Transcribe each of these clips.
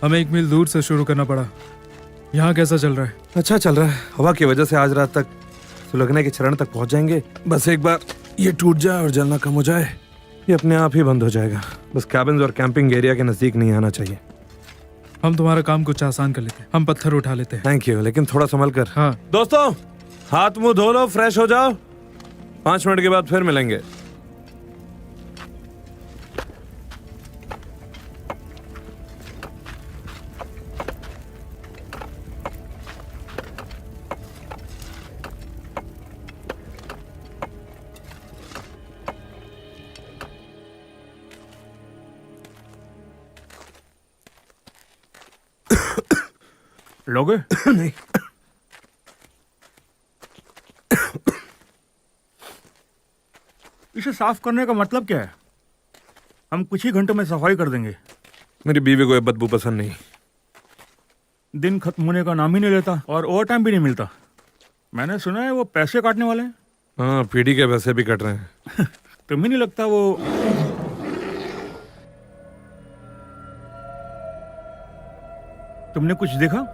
हमें 1 मील दूर से शुरू करना पड़ा। यहाँ कैसा चल रहा है? अच्छा चल रहा है। हवा की वजह से आज रात तक सुलगने के चरण तक पहुंच जाएंगे। बस एक बार ये टूट जाए और जलना कम हो जाए, ये अपने आप ही बंद हो जाएगा। बस कैबिन्स और कैंपिंग एरिया के नजदीक नहीं आना चाहिए। हम तुम्हारा काम कुछ आसान कर लेते हैं। हम पत्थर उठा लेते हैं। थैंक यू, लेकिन थोड़ा संभल कर। हाँ। दोस्तों, हाथ मुंह धो लो, फ्रेश हो जाओ। 5 मिनट के बाद फिर मिलेंगे। लोगे? नहीं। इसे साफ करने का मतलब क्या है? हम कुछ ही घंटों में सफाई कर देंगे। मेरी बीवी को ये बदबू पसंद नहीं। दिन खत्म होने का नाम ही नहीं लेता और ओवर टाइम भी नहीं मिलता। मैंने सुना है वो पैसे काटने वाले हैं। हाँ, पीढ़ी के पैसे भी कट रहे हैं। तुम्हें नहीं लगता वो तुमने कुछ देखा?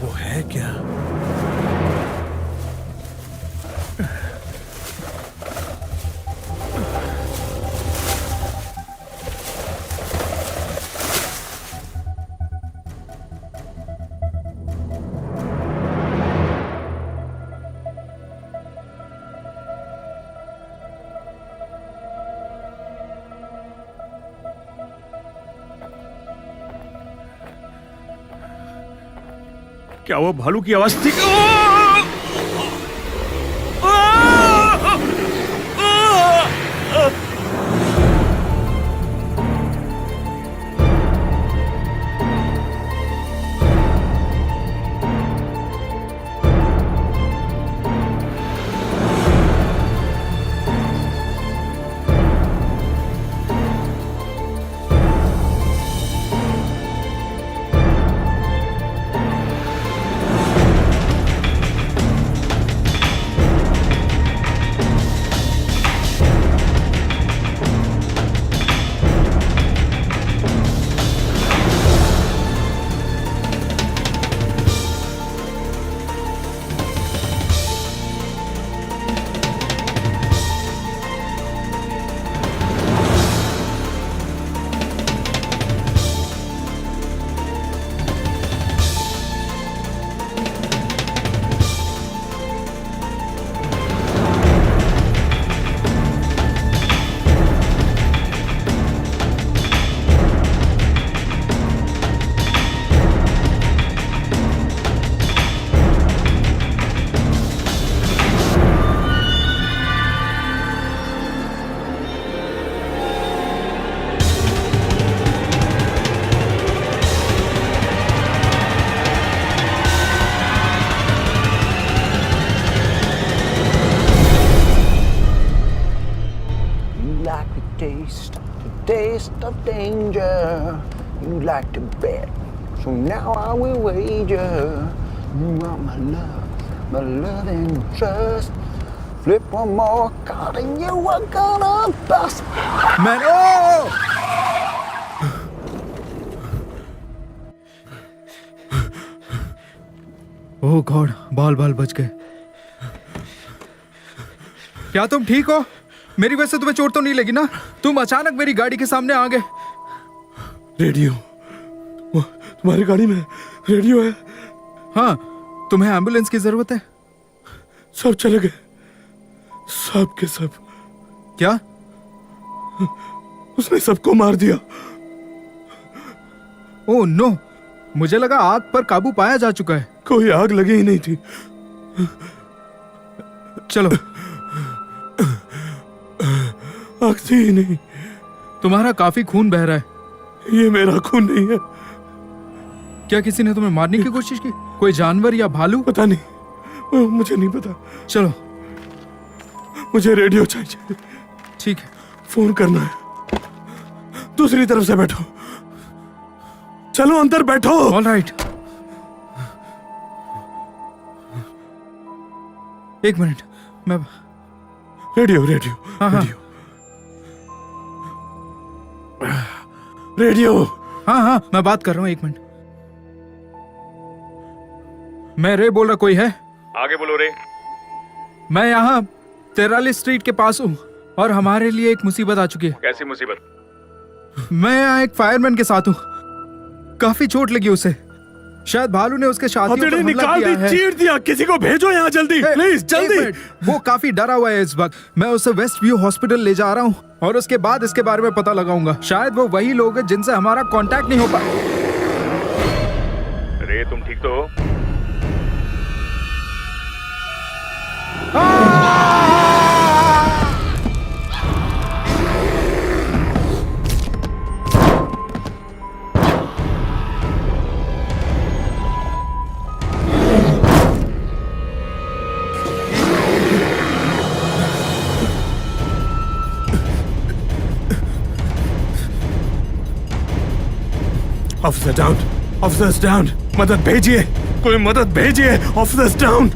वो है क्या? क्या वो भालू की आवाज थी? Taste of danger, you like to bet, so now I will wager. You want my love and trust. Flip one more card and you are gonna bust. Man, oh! Oh God, बाल बच गए। क्या तुम ठीक हो? मेरी वजह से तुम्हें चोट तो नहीं लगी ना? तुम अचानक मेरी गाड़ी के सामने आ गए। रेडियो, वो तुम्हारी गाड़ी में रेडियो है? हाँ, तुम्हें एम्बुलेंस की जरूरत है? सब चले गए, सब के सब। क्या? उसने सबको मार दिया। ओह नो, मुझे लगा आग पर काबू पाया जा चुका है। कोई आग लगी ही नहीं थी। चलो। आग थी ही नहीं। तुम्हारा काफी खून बह रहा है। ये मेरा खून नहीं है। क्या किसी ने तुम्हें मारने की कोशिश की? कोई जानवर या भालू? पता नहीं, मुझे नहीं पता। चलो, मुझे रेडियो चाहिए। ठीक है। फोन करना है। दूसरी तरफ से बैठो। चलो अंदर बैठो। All right. एक मिनट, मैं रेडियो रेडियो हाँ। Radio radio. हाँ हाँ, मैं बात कर रहा हूँ, 1 मिनट। मैं रे बोल रहा, कोई है? आगे बोलो रे। मैं यहाँ 43 स्ट्रीट के पास हूँ और हमारे लिए एक मुसीबत आ चुकी है। कैसी मुसीबत? मैं यहाँ एक फायरमैन के साथ हूँ। काफी चोट लगी उसे। शायद भालू ने उसके साथियों पर हथेली हमला निकाल किया दी, है। चीर दिया। किसी को भेजो यहाँ जल्दी, प्लीज एक जल्दी। मिनट, वो काफी डरा हुआ है इस वक्त। मैं उसे वेस्ट व्यू हॉस्पिटल ले जा रहा हूँ और उसके बाद इसके बारे में पता लगाऊंगा। शायद वो वही लोग हैं जिनसे हमारा कांटेक्ट नहीं हो पाया। रे तुम ठीक तो हो? Officer down, officers down. मदद भेजिए, कोई मदद भेजिए। Officers down.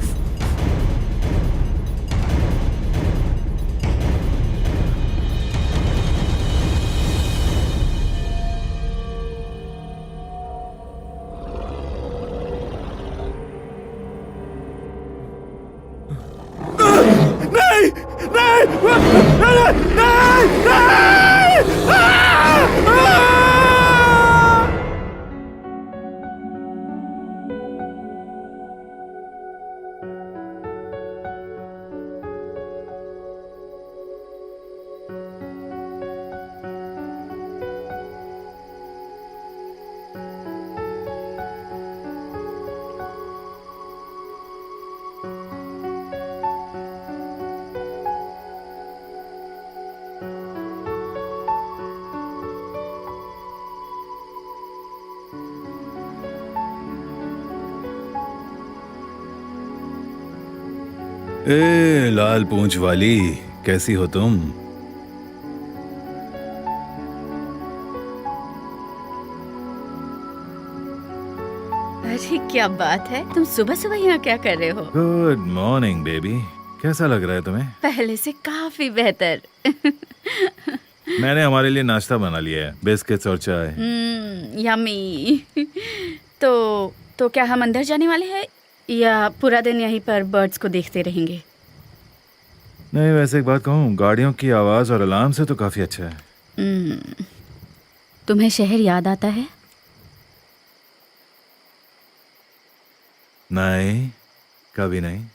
नहीं नहीं नहीं नहीं नहीं। ए लाल पूंछ वाली, कैसी हो तुम? अरे क्या बात है, तुम सुबह सुबह यहाँ क्या कर रहे हो? गुड मॉर्निंग बेबी, कैसा लग रहा है तुम्हें? पहले से काफी बेहतर। मैंने हमारे लिए नाश्ता बना लिया है, बिस्किट्स और चाय। यम्मी। तो क्या हम अंदर जाने वाले हैं या पूरा दिन यहीं पर बर्ड्स को देखते रहेंगे? नहीं, वैसे एक बात कहूँ, गाड़ियों की आवाज और अलार्म से तो काफी अच्छा है। तुम्हें शहर याद आता है? नहीं, कभी नहीं।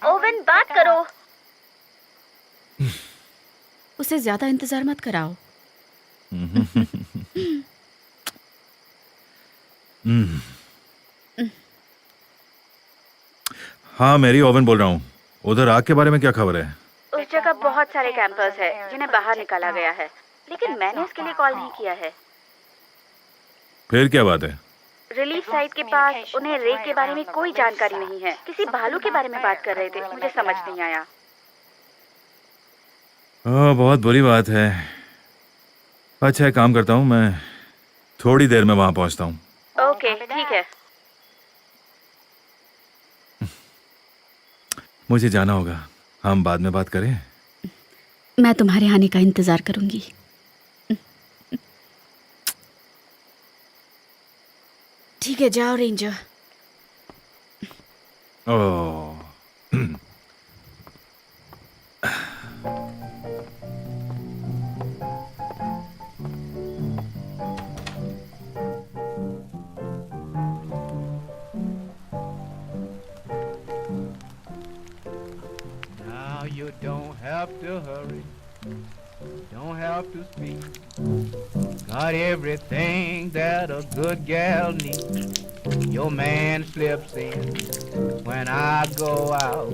ओवन, बात करो। उसे ज्यादा इंतजार मत कराओ। हाँ, मेरी ओवन बोल रहा हूँ। उधर आग के बारे में क्या खबर है? उस जगह बहुत सारे कैंपर्स हैं जिन्हें बाहर निकाला गया है, लेकिन मैंने उसके लिए कॉल नहीं किया है। फिर क्या बात है? रिलीफ साइट के पास उन्हें रे के बारे में कोई जानकारी नहीं है। किसी भालू के बारे में बात कर रहे थे, मुझे समझ नहीं आया। बहुत बुरी बात है। अच्छा, एक काम करता हूँ, मैं थोड़ी देर में वहां पहुंचता हूँ। ओके, ठीक है। मुझे जाना होगा, हम बाद में बात करें। मैं तुम्हारे आने का इंतजार करूंगी। ठीक है, जाओ ranger. Oh, Now you don't have to hurry, don't have to speed. Got everything that a good gal needs. Your man slips in when I go out.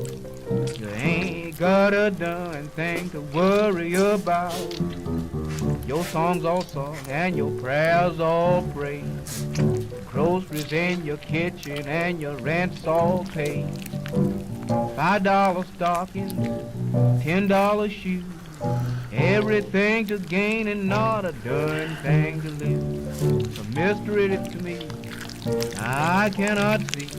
You ain't got a darn thing to worry about. Your songs all sung and your prayers all prayed. Groceries in your kitchen and your rent's all paid. $5 stockings, $10 shoes. Everything to gain and not a darn thing to lose. A mystery to me I cannot see.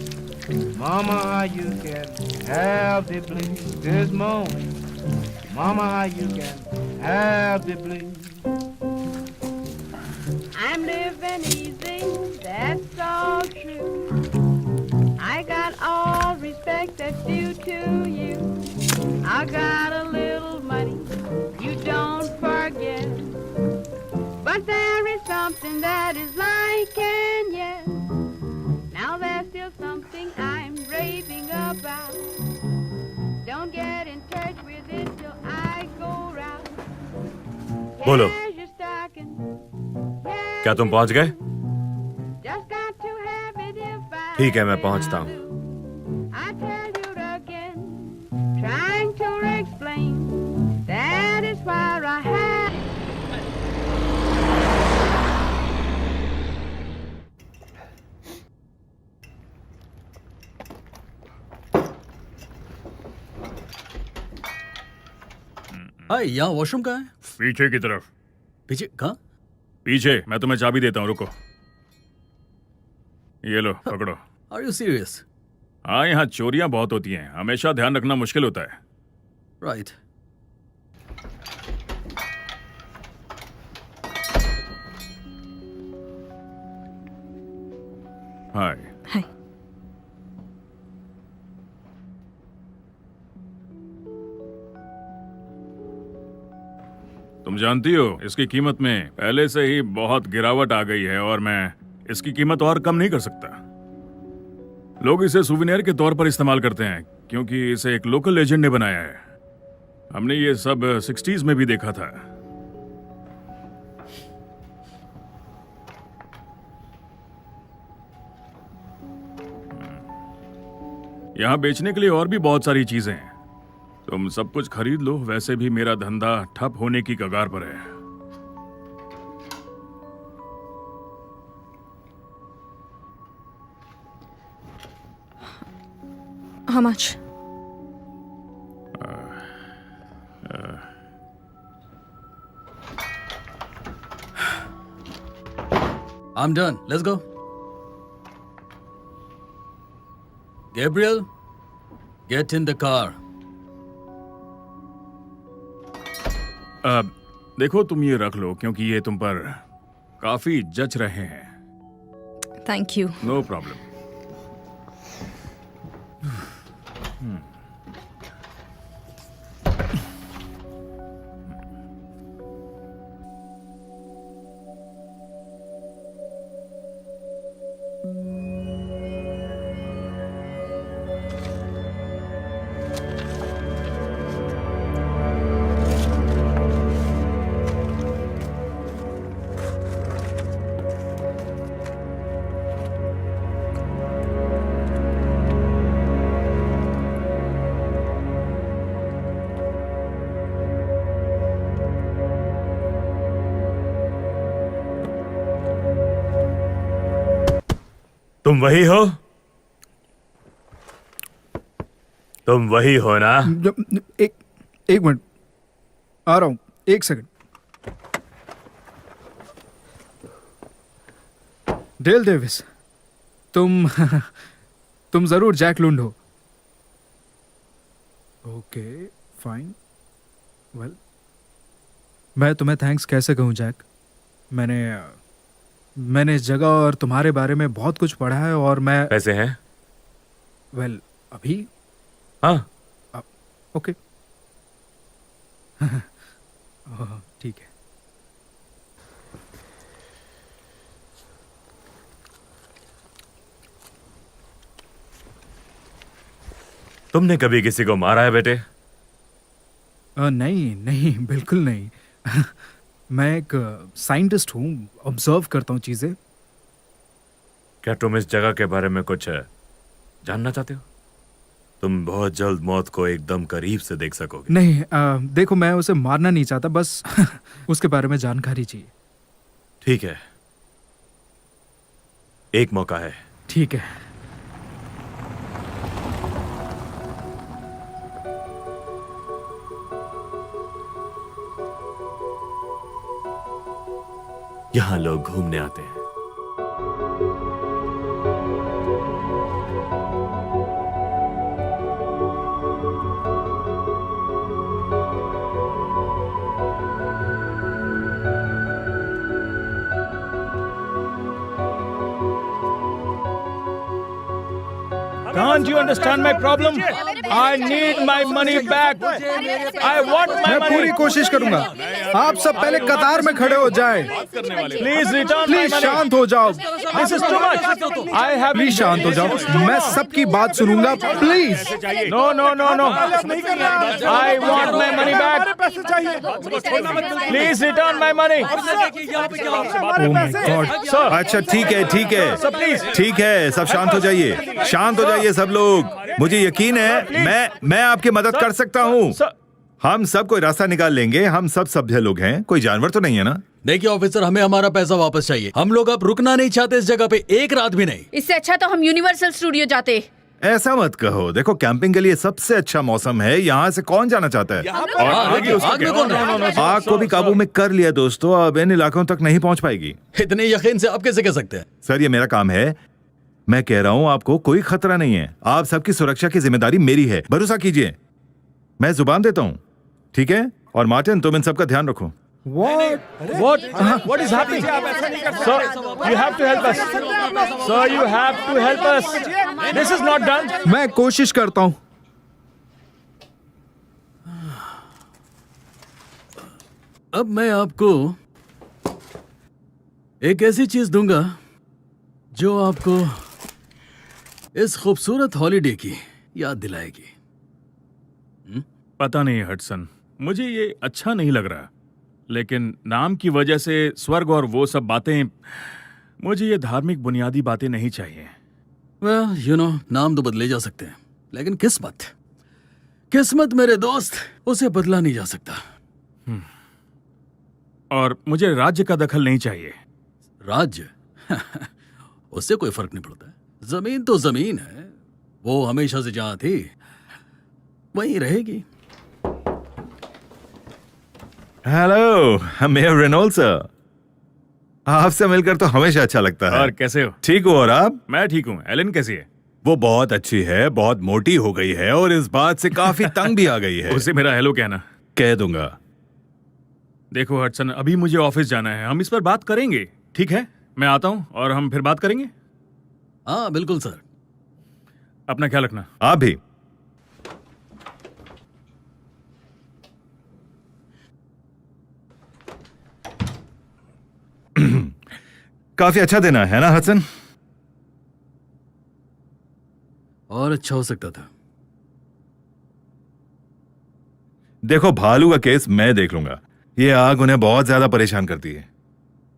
Mama, how you can have the blues this morning. Mama, how you can have the blues. I'm living easy, that's all true. I got all respect that's due to you. I got a little money, you don't forget. But there is something that is like and yet. Now there's still something I'm raving about. Don't get in touch with it till I go round. बोलो। Here's your stocking. क्या तुम पहुंच गए? Just got to have it if I ठीक है, मैं पहुंचता हूं। I tell you again, trying to explain, that is where I have. हाय, यहाँ वॉशरूम कहाँ है? पीछे की तरफ। पीछे कहाँ? पीछे, मैं तुम्हें चाबी देता हूँ, रुको। ये लो, पकड़ो। Are you serious? हाँ, यहाँ चोरियां बहुत होती हैं, हमेशा ध्यान रखना मुश्किल होता है। राइट। हाय। हाय। तुम जानती हो, इसकी कीमत में पहले से ही बहुत गिरावट आ गई है और मैं इसकी कीमत और कम नहीं कर सकता। लोग इसे सुवेनियर के तौर पर इस्तेमाल करते हैं क्योंकि इसे एक लोकल लेजेंड ने बनाया है। हमने ये सब 60s में भी देखा था। यहाँ बेचने के लिए और भी बहुत सारी चीजें हैं। तुम सब कुछ खरीद लो, वैसे भी मेरा धंधा ठप होने की कगार पर है। How much? I'm done. Let's go. Gabriel, get in the car. देखो, तुम ये रख लो क्योंकि ये तुम पर काफी जच रहे हैं। Thank you. No problem. तुम वही हो? तुम वही हो ना? एक मिनट, आ रहा हूं, एक सेकंड। डेल डेविस, तुम जरूर जैक लुंड हो। Okay, fine. वेल, मैं तुम्हें थैंक्स कैसे कहूं जैक? मैंने इस जगह और तुम्हारे बारे में बहुत कुछ पढ़ा है और मैं... पैसे हैं? वेल, अभी? हाँ। ओके। ठीक है। तुमने कभी किसी को मारा है बेटे? नहीं नहीं, बिल्कुल नहीं। मैं एक साइंटिस्ट हूँ, ऑब्जर्व करता हूँ चीजें। क्या तुम इस जगह के बारे में कुछ जानना चाहते हो? तुम बहुत जल्द मौत को एकदम करीब से देख सकोगे। नहीं, देखो, मैं उसे मारना नहीं चाहता, बस उसके बारे में जानकारी चाहिए। ठीक है, एक मौका है। ठीक है। यहाँ लोग घूमने आते हैं। Can't you understand my problem? I need my money back. I want my money. मैं पूरी कोशिश करूंगा। आप सब पहले कतार में खड़े हो जाएं। Please return. प्लीज शांत हो जाओ। This is too much. I have please शांत हो जाओ। मैं सबकी बात सुनूंगा। Please. No no no no. I want my money back. Please return my money. Oh my God. Sir अच्छा ठीक है प्लीज। ठीक है, सब शांत हो जाइए, शांत हो जाइए सब लोग। मुझे यकीन है मैं आपकी मदद कर सकता हूँ। हम सब कोई रास्ता निकाल लेंगे। हम सब सभ्य लोग हैं, कोई जानवर तो नहीं है ना? देखिए ऑफिसर, हमें हमारा पैसा वापस चाहिए। हम लोग अब रुकना नहीं चाहते इस जगह पे, एक रात भी नहीं। इससे अच्छा तो हम यूनिवर्सल स्टूडियो जाते। ऐसा मत कहो। देखो कैंपिंग के लिए सबसे अच्छा मौसम है। यहाँ से कौन जाना चाहता है? आग को भी काबू में कर लिया दोस्तों, अब इन इलाकों तक नहीं पहुँच पाएगी। इतने यकीन से आप कैसे कह सकते हैं? सर ये मेरा काम है। मैं कह रहा हूँ आपको कोई खतरा नहीं है। आप सबकी सुरक्षा की जिम्मेदारी मेरी है, भरोसा कीजिए। मैं जुबान देता हूँ, ठीक है? और मार्टिन तुम इन सबका ध्यान रखो। What is happening? Sir, you have to help us. Sir, you have to help us. This is not done. मैं कोशिश करता हूँ। अब मैं आपको एक ऐसी चीज दूंगा जो आपको इस खूबसूरत हॉलिडे की याद दिलाएगी। पता नहीं हटसन, मुझे ये अच्छा नहीं लग रहा, लेकिन नाम की वजह से स्वर्ग और वो सब बातें, मुझे ये धार्मिक बुनियादी बातें नहीं चाहिए। वेल यू नो, नाम तो बदले जा सकते हैं, लेकिन किस्मत मेरे दोस्त, उसे बदला नहीं जा सकता। और मुझे राज्य का दखल नहीं चाहिए। राज्य उससे कोई फर्क नहीं पड़ता है। जमीन तो जमीन है, वो हमेशा से जहां थी वहीं रहेगी। हेलो मेयर रेनॉल्ड्स सर, आपसे मिलकर तो हमेशा अच्छा लगता है। और कैसे हो? ठीक हो? और आप? मैं ठीक हूँ। एलन कैसी है? वो बहुत अच्छी है, बहुत मोटी हो गई है और इस बात से काफी तंग भी आ गई है। उसे मेरा हेलो कहना। कह दूंगा। देखो हटसन, अभी मुझे ऑफिस जाना है, हम इस पर बात करेंगे, ठीक है? मैं आता हूँ और हम फिर बात करेंगे। हाँ बिल्कुल सर। अपना ख्याल रखना। आप भी। काफी अच्छा देना है ना हसन? और अच्छा हो सकता था। देखो भालू का केस मैं देख लूंगा। ये आग उन्हें बहुत ज्यादा परेशान करती है।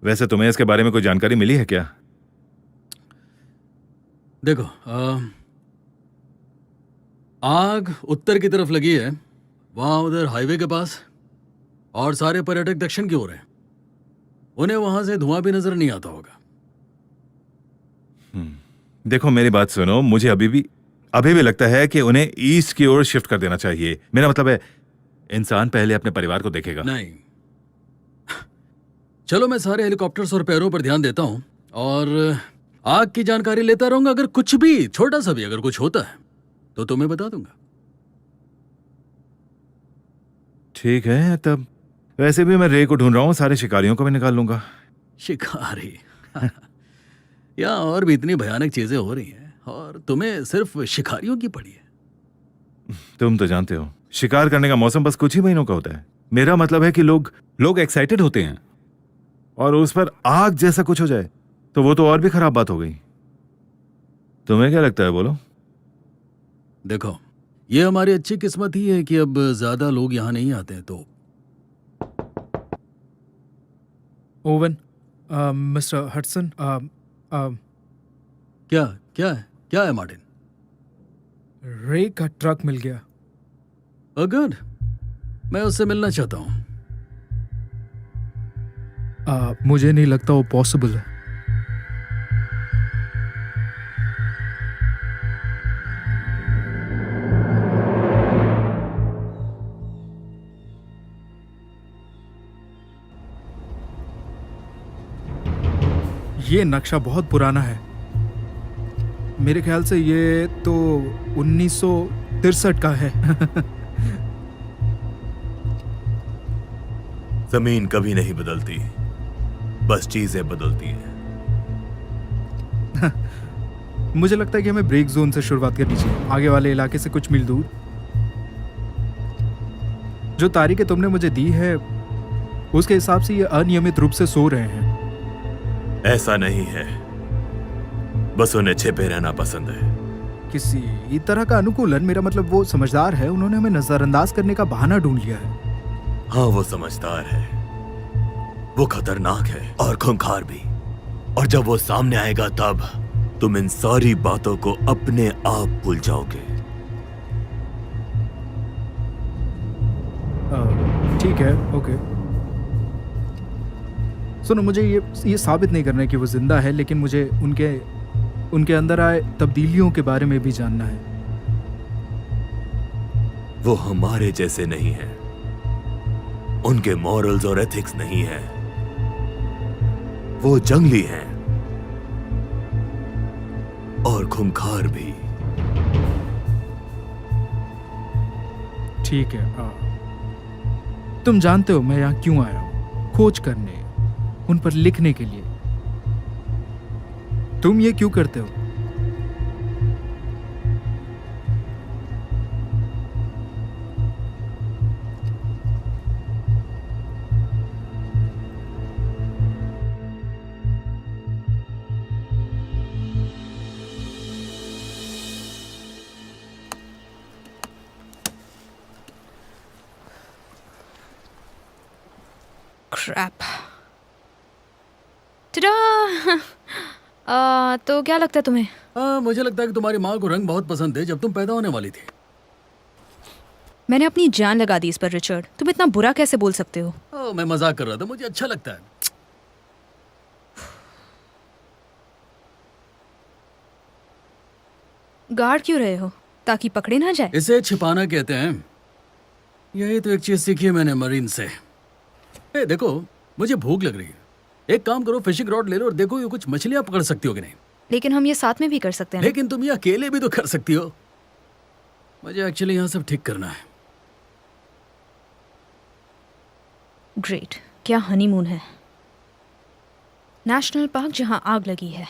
वैसे तुम्हें इसके बारे में कोई जानकारी मिली है क्या? देखो आग उत्तर की तरफ लगी है, वहां उधर हाईवे के पास, और सारे पर्यटक दक्षिण की ओर हैं। उन्हें वहां से धुआं भी नजर नहीं आता होगा। देखो मेरी बात सुनो, मुझे अभी भी लगता है कि उन्हें ईस्ट की ओर शिफ्ट कर देना चाहिए। मेरा मतलब है इंसान पहले अपने परिवार को देखेगा। नहीं, चलो मैं सारे हेलीकॉप्टर्स और पैरों पर ध्यान देता हूं और आग की जानकारी लेता रहूंगा। अगर कुछ भी, छोटा सा भी अगर कुछ होता है तो तुम्हें बता दूंगा। ठीक है, तब वैसे भी मैं रे को ढूंढ रहा हूँ, सारे शिकारियों को भी निकाल लूंगा। शिकारी यहाँ और भी इतनी भयानक चीजें हो रही हैं और तुम्हें सिर्फ शिकारियों की पड़ी है। तुम तो जानते हो शिकार करने का मौसम बस कुछ ही महीनों का होता है। मेरा मतलब है कि लोग एक्साइटेड होते हैं और उस पर आग जैसा कुछ हो जाए तो वो तो और भी खराब बात हो गई। तुम्हें क्या लगता है, बोलो? देखो, ये हमारी अच्छी किस्मत ही है कि अब ज्यादा लोग यहाँ नहीं आते हैं। तो ओवन, मिस्टर हटसन, क्या है मार्टिन? रे का ट्रक मिल गया। गुड, मैं उससे मिलना चाहता हूँ। मुझे नहीं लगता वो पॉसिबल है। ये नक्शा बहुत पुराना है। मेरे ख्याल से ये तो 1963 का है। जमीन कभी नहीं बदलती, बस चीजें बदलती हैं। मुझे लगता है कि हमें ब्रेक जोन से शुरुआत करनी चाहिए, आगे वाले इलाके से कुछ मील दूर। जो तारीखें तुमने मुझे दी है उसके हिसाब से ये अनियमित रूप से सो रहे हैं। ऐसा नहीं है, बस उन्हें छिपे रहना पसंद है। किसी तरह का अनुकूलन, मेरा मतलब वो समझदार है, उन्होंने हमें नजरअंदाज करने का बहाना ढूंढ लिया है। हाँ, वो समझदार है, वो खतरनाक है और खूंखार भी। और जब वो सामने आएगा तब तुम इन सारी बातों को अपने आप भूल जाओगे। ठीक है, ओके। सुनो, मुझे ये साबित नहीं करना है कि वो जिंदा है, लेकिन मुझे उनके अंदर आए तब्दीलियों के बारे में भी जानना है। वो हमारे जैसे नहीं है, उनके मॉरल्स और एथिक्स नहीं है, वो जंगली हैं और खूंखार भी। ठीक है, तुम जानते हो मैं यहाँ क्यों आया हूँ? खोज करने, उन पर लिखने के लिए। तुम ये क्यों करते हो? क्रैप। तो क्या लगता है तुम्हें? मुझे लगता है कि तुम्हारी माँ को रंग बहुत पसंद थे जब तुम पैदा होने वाली थी। मैंने अपनी जान लगा दी इस पर रिचर्ड, तुम इतना बुरा कैसे बोल सकते हो? मैं मजाक कर रहा था, मुझे अच्छा लगता है। गार्ड क्यों रहे हो? ताकि पकड़े ना जाए? इसे छिपाना कहते हैं। यही तो एक चीज सीखी है मैंने मरीन से। देखो, मुझे भूख लग रही है, एक काम करो, फिशिंग रॉड ले लो और देखो ये कुछ मछलियां पकड़ सकती हो कि नहीं। लेकिन हम ये साथ में भी कर सकते हैं ना? लेकिन तुम ये अकेले भी तो कर सकती हो। मुझे एक्चुअली यहाँ सब ठीक करना है। ग्रेट। क्या हनीमून है? नेशनल पार्क जहां आग लगी है।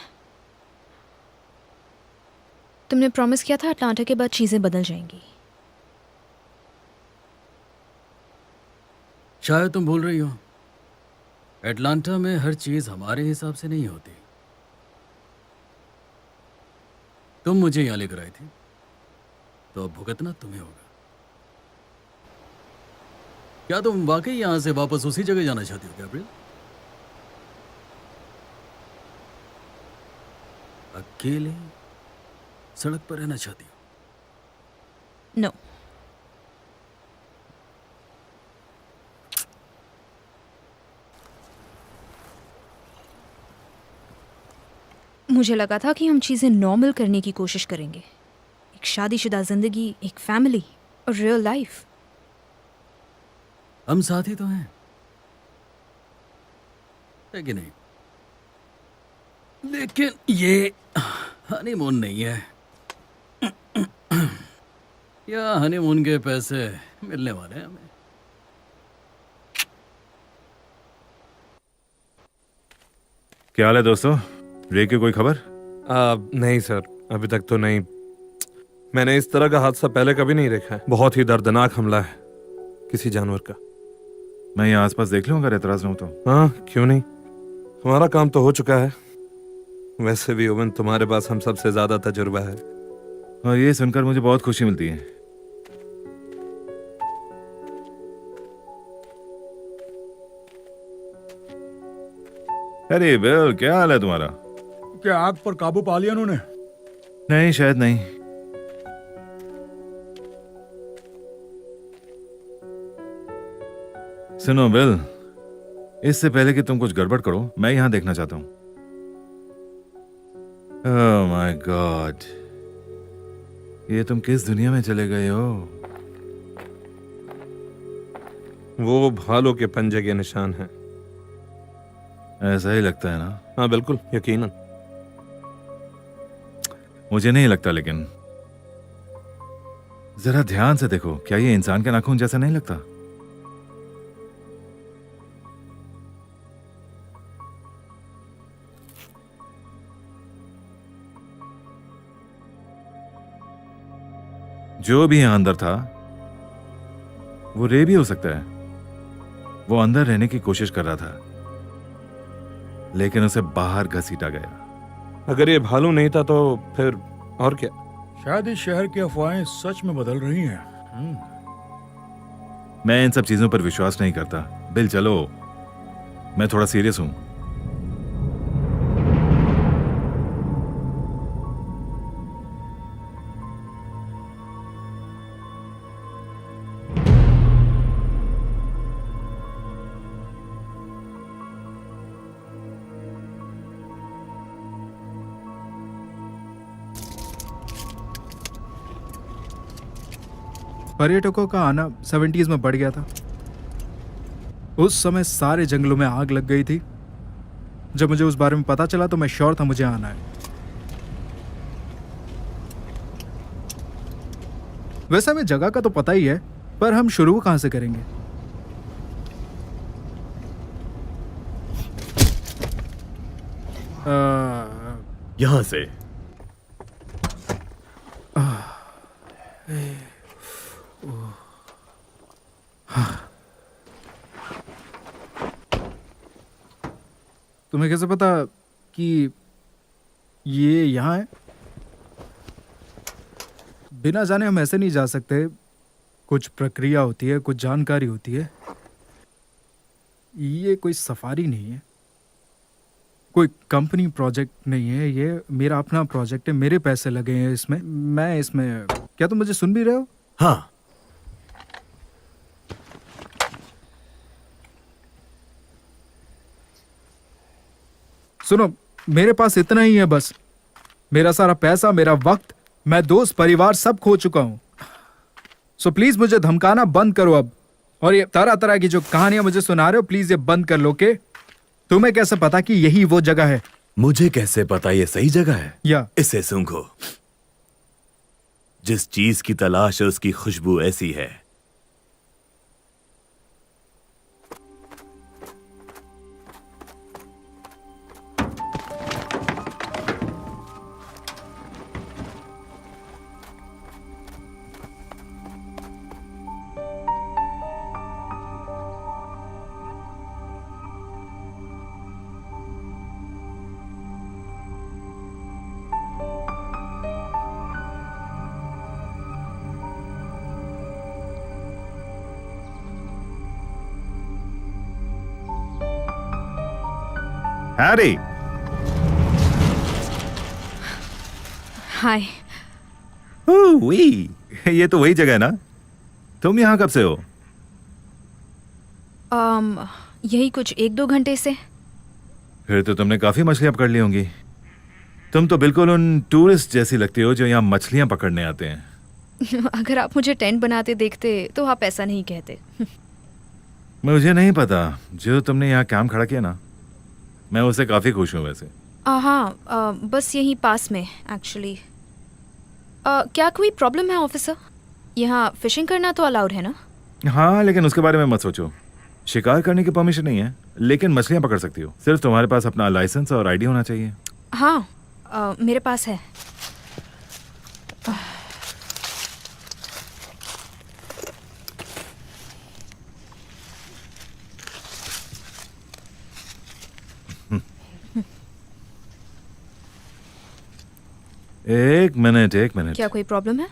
तुमने प्रॉमिस किया था अटलांटा के बाद चीजें बदल जाएंगी। शायद तुम भूल रही हो, एटलांटा में हर चीज हमारे हिसाब से नहीं होती। तुम मुझे यहां लेकर आई थी, तो अब भुगतना तुम्हें होगा। क्या तुम वाकई यहां से वापस उसी जगह जाना चाहती हो गैब्रियल? अकेले सड़क पर रहना चाहती हो? नो। मुझे लगा था कि हम चीजें नॉर्मल करने की कोशिश करेंगे। एक शादीशुदा जिंदगी, एक फैमिली और रियल लाइफ। हम साथ ही तो हैं, है कि नहीं? लेकिन ये हनीमून नहीं है। या हनीमून के पैसे मिलने वाले हैं हमें। क्या हाल है दोस्तों? रे की कोई खबर? नहीं सर, अभी तक तो नहीं। मैंने इस तरह का हादसा पहले कभी नहीं देखा है। बहुत ही दर्दनाक हमला है किसी जानवर का। मैं यहाँ आसपास देख लूँ अगर एतराज न हो तो। हाँ, क्यों नहीं, हमारा काम तो हो चुका है। वैसे भी ओवन, तुम्हारे पास हम सबसे ज्यादा तजुर्बा है। और ये सुनकर मुझे बहुत खुशी मिलती है। अरे बिल, क्या हाल है तुम्हारा? क्या आग पर काबू पा लिया उन्होंने? नहीं, शायद नहीं। सुनो बिल, इससे पहले कि तुम कुछ गड़बड़ करो, मैं यहां देखना चाहता हूं। ओह माय गॉड, ये तुम किस दुनिया में चले गए हो? वो भालों के पंजे के निशान हैं। ऐसा ही लगता है ना? हाँ बिल्कुल, यकीनन। मुझे नहीं लगता, लेकिन जरा ध्यान से देखो, क्या ये इंसान के नाखून जैसा नहीं लगता? जो भी यहां अंदर था वो रे भी हो सकता है। वो अंदर रहने की कोशिश कर रहा था, लेकिन उसे बाहर घसीटा गया। अगर ये भालू नहीं था तो फिर और क्या? शायद इस शहर की अफवाहें सच में बदल रही हैं। मैं इन सब चीजों पर विश्वास नहीं करता। बिल चलो, मैं थोड़ा सीरियस हूं। पर्यटकों का आना 70s में बढ़ गया था। उस समय सारे जंगलों में आग लग गई थी। जब मुझे उस बारे में पता चला तो मैं श्योर था मुझे आना है। वैसे हमें जगह का तो पता ही है, पर हम शुरू कहां से करेंगे? यहां से। तुम्हें कैसे पता कि ये यहाँ है? बिना जाने हम ऐसे नहीं जा सकते। कुछ प्रक्रिया होती है, कुछ जानकारी होती है। ये कोई सफारी नहीं है, कोई कंपनी प्रोजेक्ट नहीं है। ये मेरा अपना प्रोजेक्ट है, मेरे पैसे लगे हैं इसमें। मैं इसमें, क्या तुम मुझे सुन भी रहे हो? हाँ। सुनो, मेरे पास इतना ही है बस। मेरा सारा पैसा, मेरा वक्त, मैं दोस्त, परिवार सब खो चुका हूं। सो प्लीज मुझे धमकाना बंद करो अब। और ये तरह तरह की जो कहानियां मुझे सुना रहे हो, प्लीज ये बंद कर लो। के तुम्हें कैसे पता कि यही वो जगह है? मुझे कैसे पता ये सही जगह है? या इसे सूंघो। जिस चीज की तलाश है उसकी खुशबू ऐसी है। हैरी, हाय। ये तो वही जगह है ना? तुम यहाँ कब से हो? यही कुछ 1-2 घंटे से। फिर तो तुमने काफी मछलियां पकड़ ली होंगी। तुम तो बिल्कुल उन टूरिस्ट जैसी लगती हो जो यहाँ मछलियां पकड़ने आते हैं। अगर आप मुझे टेंट बनाते देखते तो आप ऐसा नहीं कहते। मुझे नहीं पता, जो तुमने यहाँ कैंप खड़ा किया ना, मैं उससे काफी खुश हूँ वैसे। हाँ, बस यहीं पास में एक्चुअली। क्या कोई प्रॉब्लम है ऑफिसर? यहाँ फिशिंग करना तो अलाउड है ना? हाँ, लेकिन उसके बारे में मत सोचो। शिकार करने की परमिशन नहीं है, लेकिन मछलियां पकड़ सकती हो। सिर्फ तुम्हारे पास अपना लाइसेंस और आईडी होना चाहिए। हाँ, मेरे पास है। एक मिनट। क्या कोई प्रॉब्लम है?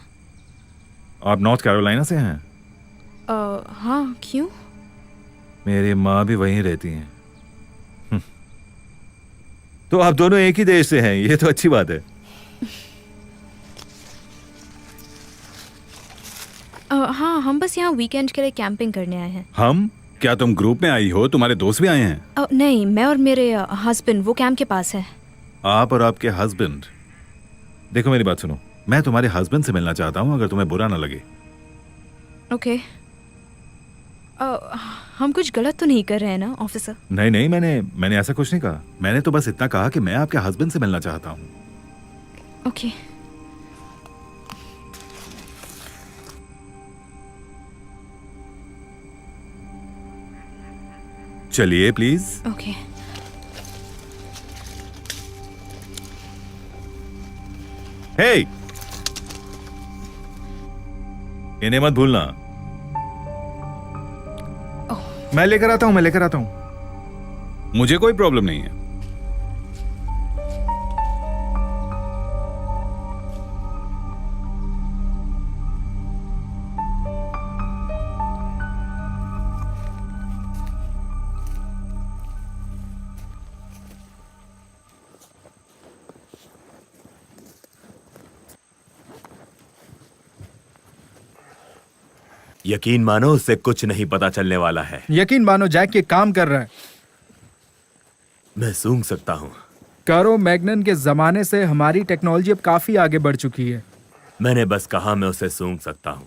आप नॉर्थ कैरोलिना से हैं? हाँ, क्यों? मेरी माँ भी वहीं रहती हैं। तो आप दोनों एक ही देश से हैं, ये तो अच्छी बात है। हाँ, हम बस यहाँ वीकेंड के लिए कैंपिंग करने आए हैं। हम? क्या तुम ग्रुप में आई हो? तुम्हारे दोस्त भी आए हैं? नहीं, मैं और मेरे हस्बैंड वो कैंप के पास है। आप और आपके हस्बैंड? देखो मेरी बात सुनो, मैं तुम्हारे हस्बैंड से मिलना चाहता हूँ, अगर तुम्हें बुरा ना लगे। ओके। हम कुछ गलत तो नहीं कर रहे हैं ना ऑफिसर? नहीं नहीं, मैंने ऐसा कुछ नहीं कहा। मैंने तो बस इतना कहा कि मैं आपके हस्बैंड से मिलना चाहता हूँ। ओके। चलिए प्लीज। ओके। हे, इन्हें मत भूलना। मैं लेकर आता हूं। मुझे कोई प्रॉब्लम नहीं है। यकीन मानो उससे कुछ नहीं पता चलने वाला है। यकीन मानो जैक ये काम कर रहा है। मैं सूंघ सकता हूं। कारो मैग्नन के जमाने से हमारी टेक्नोलॉजी अब काफी आगे बढ़ चुकी है। मैंने बस कहा मैं उसे सूंघ सकता हूं।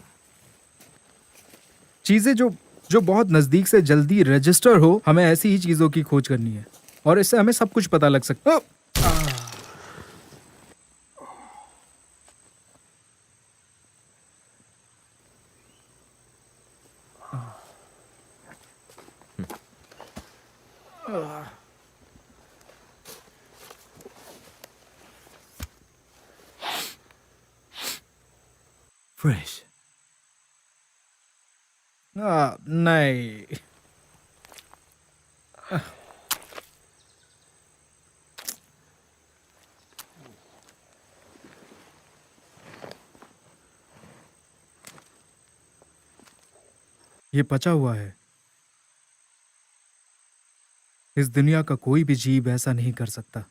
चीजें जो बहुत नजदीक से जल्दी रजिस्टर हो, हमें ऐसी ही चीजों की खोज करनी है और इससे हमें सब कुछ पता लग सकता। फ्रेश। नहीं। ये पचा हुआ है। इस दुनिया का कोई भी जीव ऐसा नहीं कर सकता।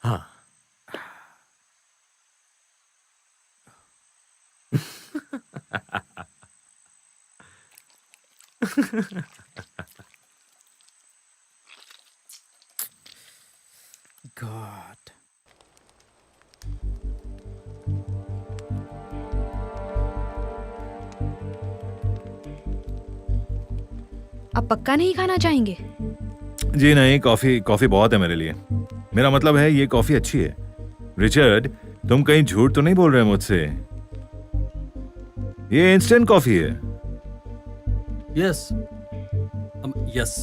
हाँ। God. आप पक्का नहीं खाना चाहेंगे? जी नहीं, कॉफी बहुत है मेरे लिए। मेरा मतलब है ये कॉफी अच्छी है। रिचर्ड, तुम कहीं झूठ तो नहीं बोल रहे मुझसे? ये इंस्टेंट कॉफी है। Yes yes.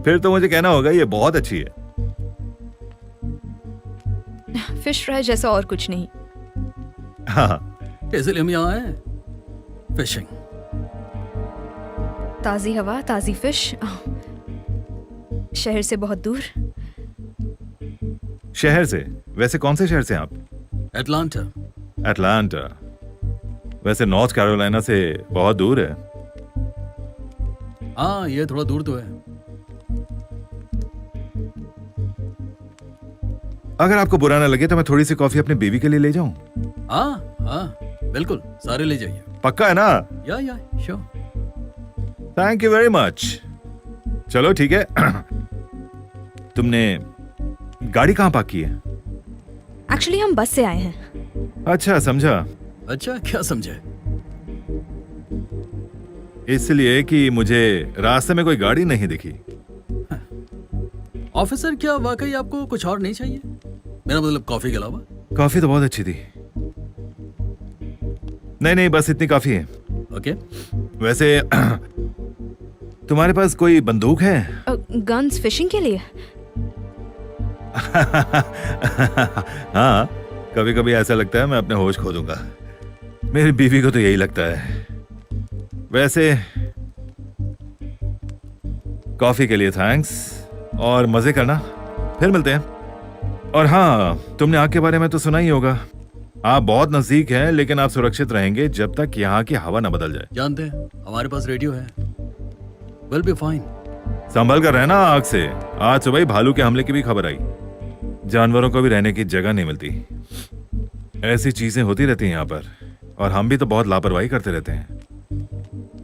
फिर तो मुझे कहना होगा ये बहुत अच्छी है। फिश फ्राई जैसा और कुछ नहीं। हाँ, इसलिए हम यहाँ आए फिशिंग। ताजी हवा, ताजी फिश, शहर से बहुत दूर। शहर से? वैसे कौन से शहर से हैं आप? एटलांटा। एटलांटा? वैसे नॉर्थ कैरोलिना से बहुत दूर है। हाँ, ये थोड़ा दूर तो है। अगर आपको बुरा ना लगे तो मैं थोड़ी सी कॉफी अपनी बीवी के लिए ले जाऊं? हाँ हाँ, बिल्कुल, सारे ले जाइए। पक्का है ना? या sure. Thank you very much. चलो ठीक है। तुमने गाड़ी कहाँ पार्क की है? एक्चुअली हम बस से आए हैं। अच्छा, समझा। अच्छा, क्या समझे? इसलिए कि मुझे रास्ते में कोई गाड़ी नहीं दिखी। ऑफिसर, क्या वाकई आपको कुछ और नहीं चाहिए? मेरा मतलब कॉफी के अलावा। कॉफी तो बहुत अच्छी थी। नहीं, बस इतनी काफी है। ओके। वैसे तुम्हारे पास कोई बंदूक है? गन्स फिशिंग के लिए? हाँ, कभी कभी ऐसा लगता है मैं अपने होश खो दूंगा। मेरी बीवी को तो यही लगता है। वैसे कॉफी के लिए थैंक्स और मजे करना। फिर मिलते हैं। और हाँ, तुमने आग के बारे में तो सुना ही होगा। आप बहुत नजदीक हैं, लेकिन आप सुरक्षित रहेंगे जब तक यहाँ की हवा न बदल जाए। जानते हैं, हमारे पास रेडियो है। Will be fine. संभल कर रहना आग से। आज सुबह ही भालू के हमले की भी खबर आई। जानवरों को भी रहने की जगह नहीं मिलती। ऐसी चीजें होती रहती हैं यहाँ पर, और हम भी तो बहुत लापरवाही करते रहते हैं।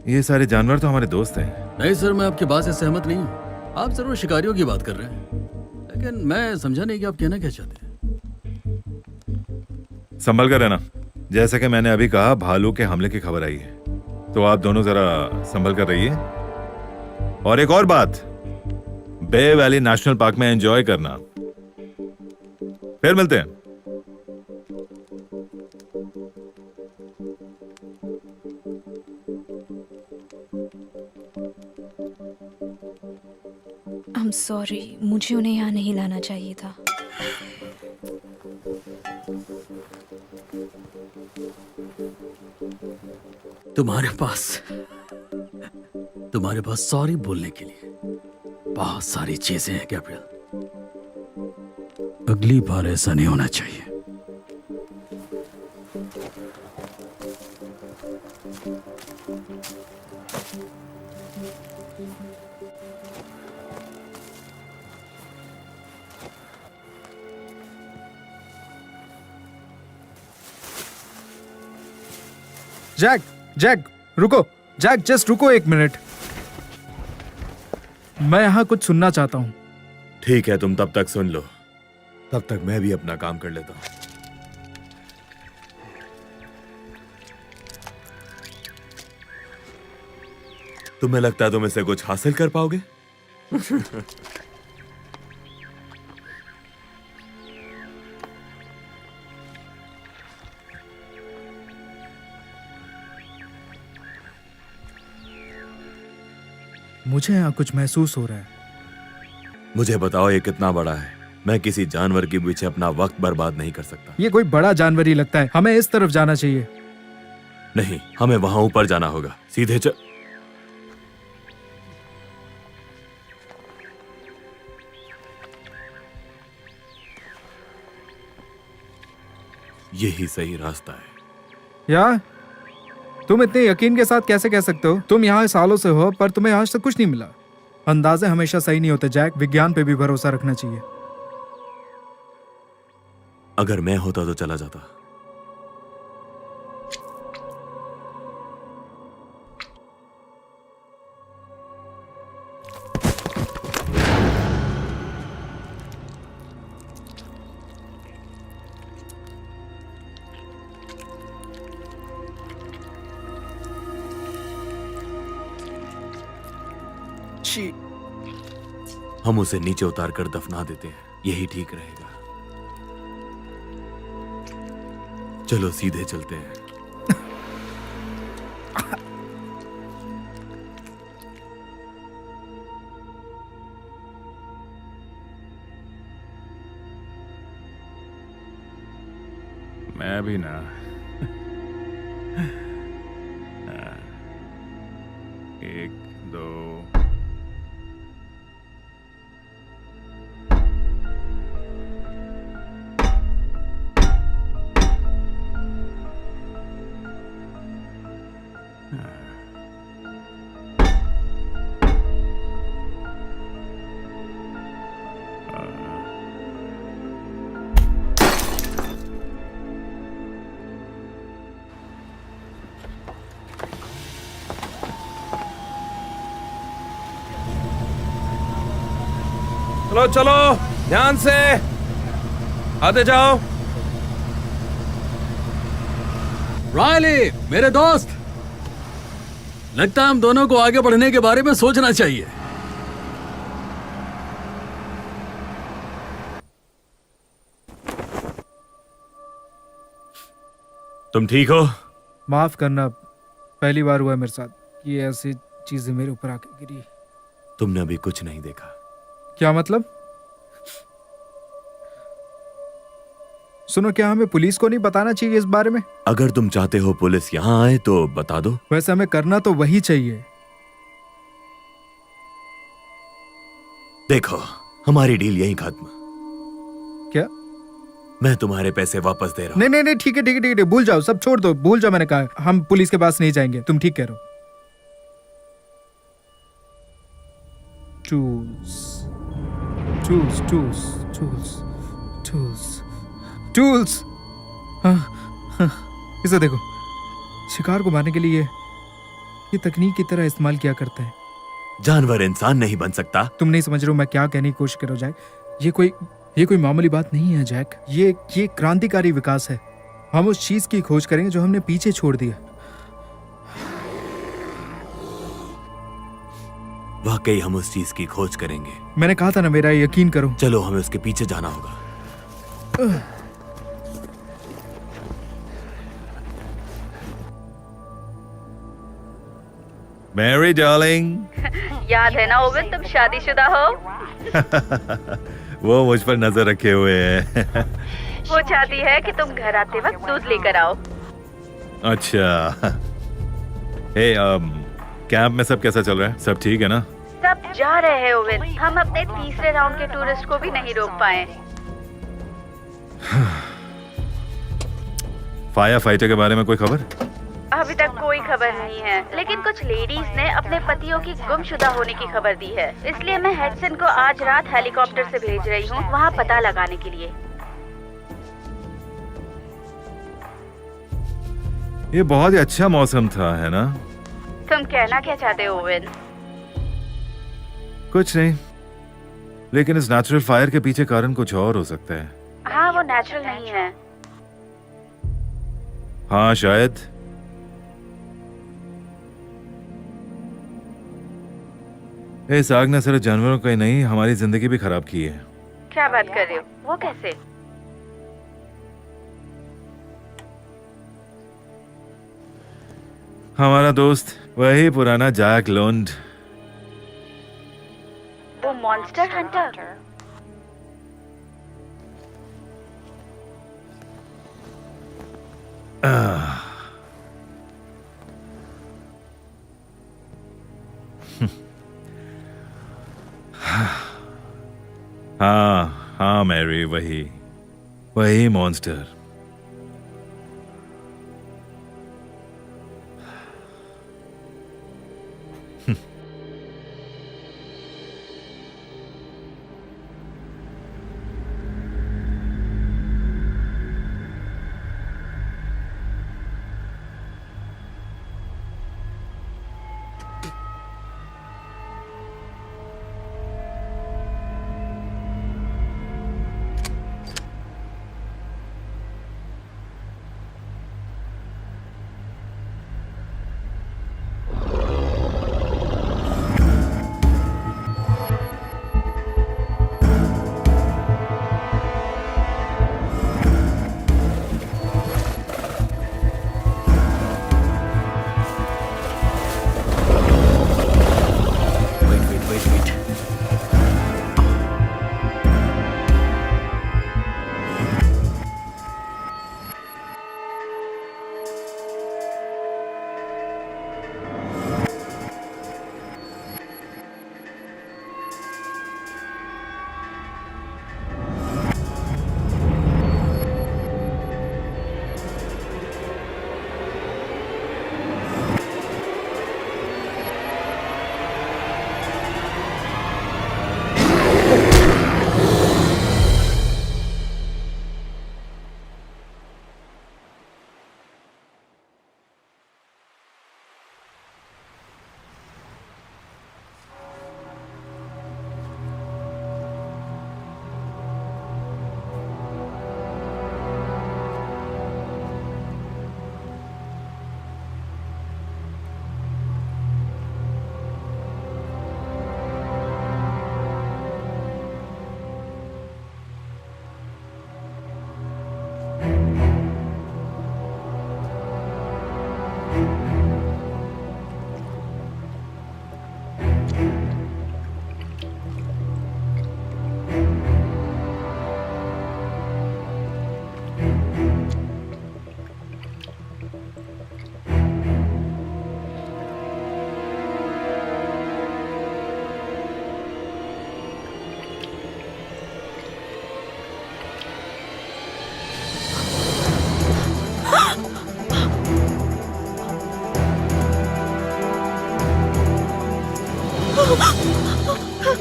ये सारे जानवर तो हमारे दोस्त हैं। नहीं सर, मैं आपकी बात से सहमत नहीं हूँ। आप जरूर शिकारियों की बात कर रहे हैं, लेकिन मैं समझा नहीं कि आप कहना क्या चाहते हैं। संभल कर रहना। जैसा कि मैंने अभी कहा, भालू के हमले की खबर आई है। तो आप दोनों जरा संभल कर रहिए। और एक और बात, बे वैली नेशनल पार्क में एंजॉय करना। फिर मिलते हैं। आई एम सॉरी, मुझे उन्हें यहाँ नहीं लाना चाहिए था। तुम्हारे पास सॉरी बोलने के लिए बहुत सारी चीजें हैं गैब्रियल। अगली बार ऐसा नहीं होना चाहिए। जैक, जैक रुको, जैक जस्ट रुको 1 मिनट। मैं यहाँ कुछ सुनना चाहता हूँ। ठीक है, तुम तब तक सुन लो, तब तक मैं भी अपना काम कर लेता हूं। तुम्हें लगता है तुम इससे कुछ हासिल कर पाओगे? मुझे यहाँ कुछ महसूस हो रहा है। मुझे बताओ ये कितना बड़ा है? मैं किसी जानवर के पीछे अपना वक्त बर्बाद नहीं कर सकता। ये कोई बड़ा जानवर ही लगता है। हमें इस तरफ जाना चाहिए। नहीं, हमें वहां ऊपर जाना होगा। सीधे चल। यही सही रास्ता है। यार, तुम इतने यकीन के साथ कैसे कह सकते हो? तुम यहाँ सालों से हो पर तुम्हें आज तक कुछ नहीं मिला। अंदाजे हमेशा सही नहीं होते जैक। विज्ञान पे भी भरोसा रखना चाहिए। अगर मैं होता तो चला जाता। हम उसे नीचे उतार कर दफना देते हैं, यही ठीक रहेगा। चलो सीधे चलते हैं। मैं भी ना। एक दो चलो चलो, ध्यान से आते जाओ। रायली, मेरे दोस्त, लगता है हम दोनों को आगे बढ़ने के बारे में सोचना चाहिए। तुम ठीक हो? माफ करना, पहली बार हुआ मेरे साथ। ये ऐसी चीजें मेरे ऊपर आके गिरी। तुमने अभी कुछ नहीं देखा। क्या मतलब? सुनो, क्या हमें पुलिस को नहीं बताना चाहिए इस बारे में? अगर तुम चाहते हो पुलिस यहाँ आए तो बता दो। वैसे हमें करना तो वही चाहिए। देखो, हमारी डील यहीं खत्म। क्या? मैं तुम्हारे पैसे वापस दे रहा हूँ। नहीं नहीं नहीं, ठीक है ठीक है ठीक है, भूल जाओ, सब छोड़ दो, भूल जाओ। मैंने कहा हम पुलिस के पास नहीं जाएंगे। तुम ठीक कह रहे हो। Tools tools tools tools tools tools. इसे देखो, शिकार को मारने के लिए ये तकनीक की तरह इस्तेमाल किया करते हैं। जानवर इंसान नहीं बन सकता। तुम नहीं समझ रहे हो मैं क्या कहने की कोशिश कर रहा हूं जैक। ये कोई मामूली बात नहीं है जैक। ये क्रांतिकारी विकास है। हम उस चीज की खोज करेंगे जो हमने पीछे छोड़ दिया। वाकई हम उस चीज की खोज करेंगे। मैंने कहा था ना, मेरा यकीन करो। चलो, हमें उसके पीछे जाना होगा। मैरी डार्लिंग। याद है ना ओवन, तुम शादीशुदा हो। वो मुझ पर नजर रखे हुए है। वो चाहती है कि तुम घर आते वक्त दूध लेकर आओ। अच्छा। हे कैंप में सब कैसा चल रहा है? सब ठीक है ना? सब जा रहे हैं ओवन। हम अपने तीसरे राउंड के टूरिस्ट को भी नहीं रोक पाए। फायर फाइटर के बारे में कोई खबर? अभी तक कोई खबर नहीं है, लेकिन कुछ लेडीज ने अपने पतियों की गुमशुदा होने की खबर दी है। इसलिए मैं हेडसन को आज रात हेलीकॉप्टर से भेज रही हूँ वहाँ पता लगाने के लिए। ये बहुत ही अच्छा मौसम था, है ना? तुम कहना क्या चाहते हो ओवन? कुछ नहीं, लेकिन इस नेचुरल फायर के पीछे कारण कुछ और हो सकता है। हाँ, वो नेचुरल नहीं है। हाँ, शायद। इस आग ने सिर्फ जानवरों का ही नहीं, हमारी जिंदगी भी खराब की है। क्या बात कर रहे हो? वो कैसे? हमारा दोस्त वही पुराना जैक लोन्ड। वो मॉन्स्टर हंटर। हाँ हाँ मैरी, वही मॉन्स्टर।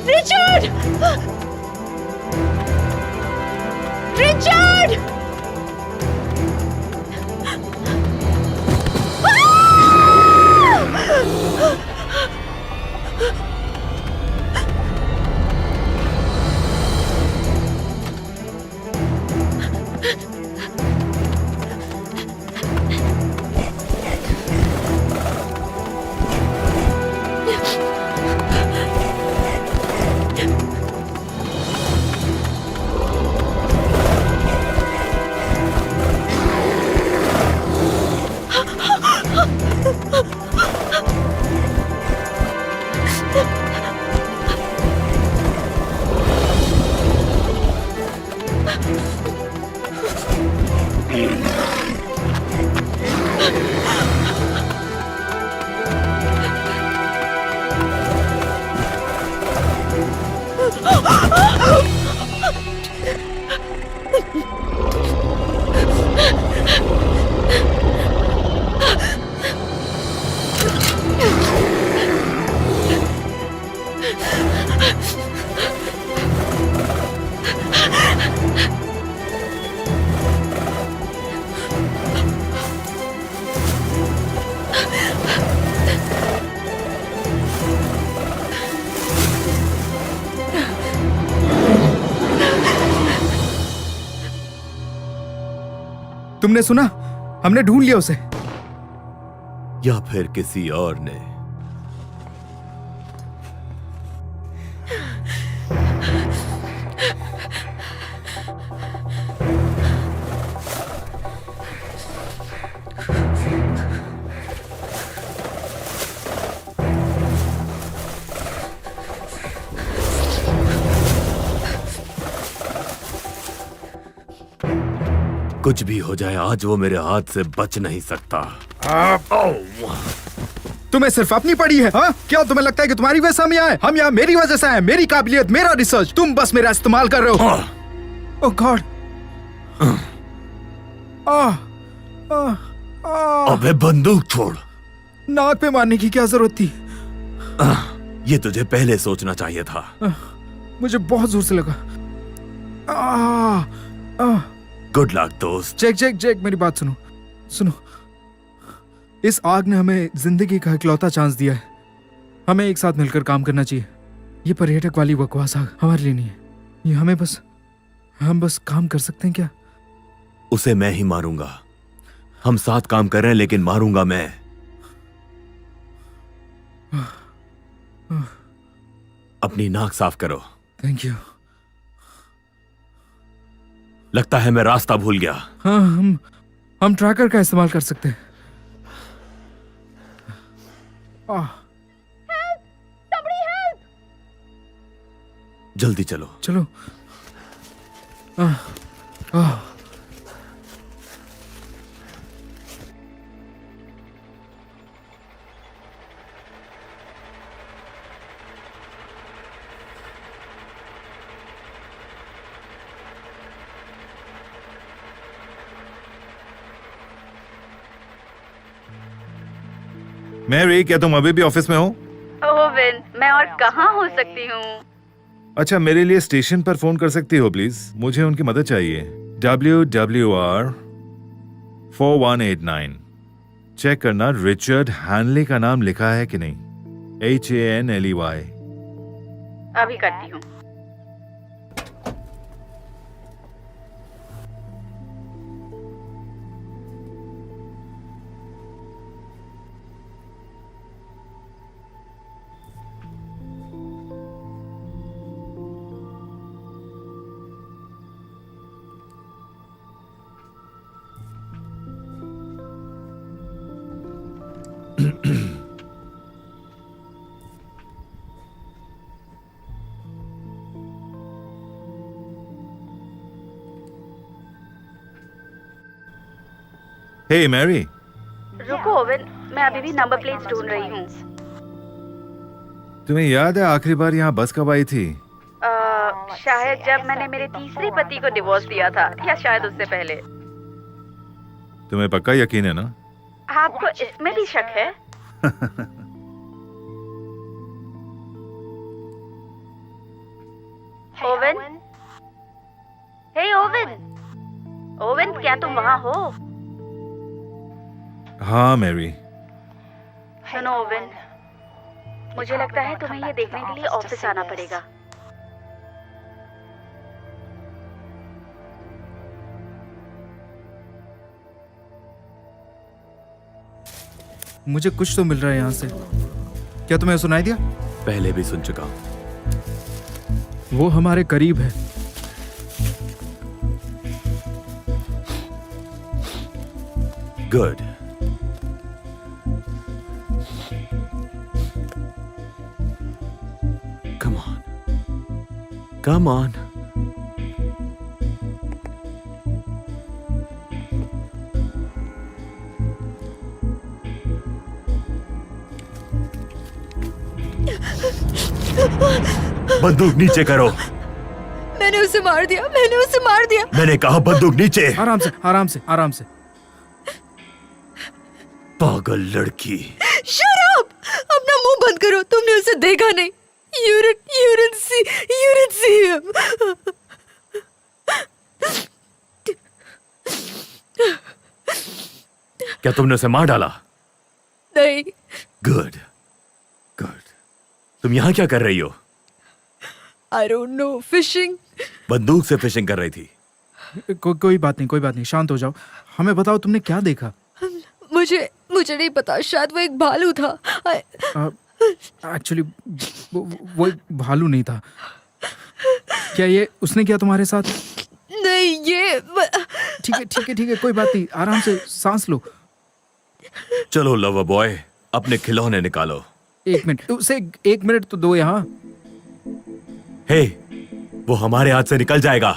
Richard! Richard! तुमने सुना? हमने ढूंढ लिया उसे। या फिर किसी और ने? कुछ भी हो जाए, आज वो मेरे हाथ से बच नहीं सकता। तुम्हें सिर्फ अपनी पड़ी है, हाँ? क्या तुम्हें लगता है कि तुम्हारी वजह से हम यहाँ हैं? हम यहाँ मेरी वजह से हैं, मेरी काबिलियत, मेरा रिसर्च। तुम बस मेरा इस्तेमाल कर रहे हो। ओह गॉड। अबे बंदूक छोड़। नाक पे मारने की क्या जरूरत थी? ये तुझे पहले सोचना चाहिए था। मुझे बहुत जोर से लगा। गुड लक दोस्त। जैक, मेरी बात सुनो। इस आग ने हमें जिंदगी का इकलौता चांस दिया है। हमें एक साथ मिलकर काम करना चाहिए। ये पर्यटक वाली बकवास आग हमारे लिए नहीं है। ये हम बस काम कर सकते हैं क्या? उसे मैं ही मारूंगा। हम साथ काम कर रहे हैं, लेकिन मारूंगा मैं। अपनी नाक साफ करो। Thank you. लगता है मैं रास्ता भूल गया। हाँ, हम ट्रैकर का इस्तेमाल कर सकते हैं। जल्दी चलो। चलो। मैरी, क्या तुम अभी भी ऑफिस में हो? ओवन, मैं और कहाँ हो सकती हूँ? अच्छा, मेरे लिए स्टेशन पर फोन कर सकती हो प्लीज? मुझे उनकी मदद चाहिए। WWR 4189। चेक करना रिचर्ड हैनले का नाम लिखा है कि नहीं। HANLEY। अभी करती हूँ। हे मैरी। रुको ओवन, मैं अभी भी नंबर प्लेट्स ढूंढ रही हूँ। तुम्हें याद है आखिरी बार यहाँ बस कब आई थी? शायद जब मैंने मेरे तीसरे पति को डिवोर्स दिया था, या शायद उससे पहले। तुम्हें पक्का यकीन है ना? आपको इसमें भी शक है? ओवन, हे ओवन, ओवन, क्या तुम वहाँ हो? हाँ मैरी। सुनो ओवन, मुझे लगता है तुम्हें ये देखने के लिए ऑफिस आना पड़ेगा। मुझे कुछ तो मिल रहा है यहाँ से। क्या तुम्हें सुनाई दिया? पहले भी सुन चुका हूँ। वो हमारे करीब है। Good. Come on. Come on. बंदूक नीचे करो। मैंने उसे मार दिया। मैंने कहा बंदूक नीचे। आराम से। पागल लड़की। Shut up! अपना मुंह बंद करो। तुमने उसे देखा नहीं। You didn't see him. क्या तुमने उसे मार डाला? नहीं। गुड। तुम यहाँ क्या कर रही हो? I don't know. Fishing. बंदूक से फिशिंग कर रही थी। कोई बात नहीं, कोई बात नहीं, शांत हो जाओ। हमें बताओ तुमने क्या देखा? मुझे नहीं पता, शायद वो एक भालू था। एक्चुअली वो एक भालू नहीं था। क्या ये उसने किया तुम्हारे साथ? नहीं, ये ठीक है, कोई बात नहीं, आराम से सांस लो। चलो लवर बॉय, अपने खिलौने निकालो। 1 मिनट, उसे 1 मिनट तो दो यहाँ। हे, वो हमारे हाथ से निकल जाएगा।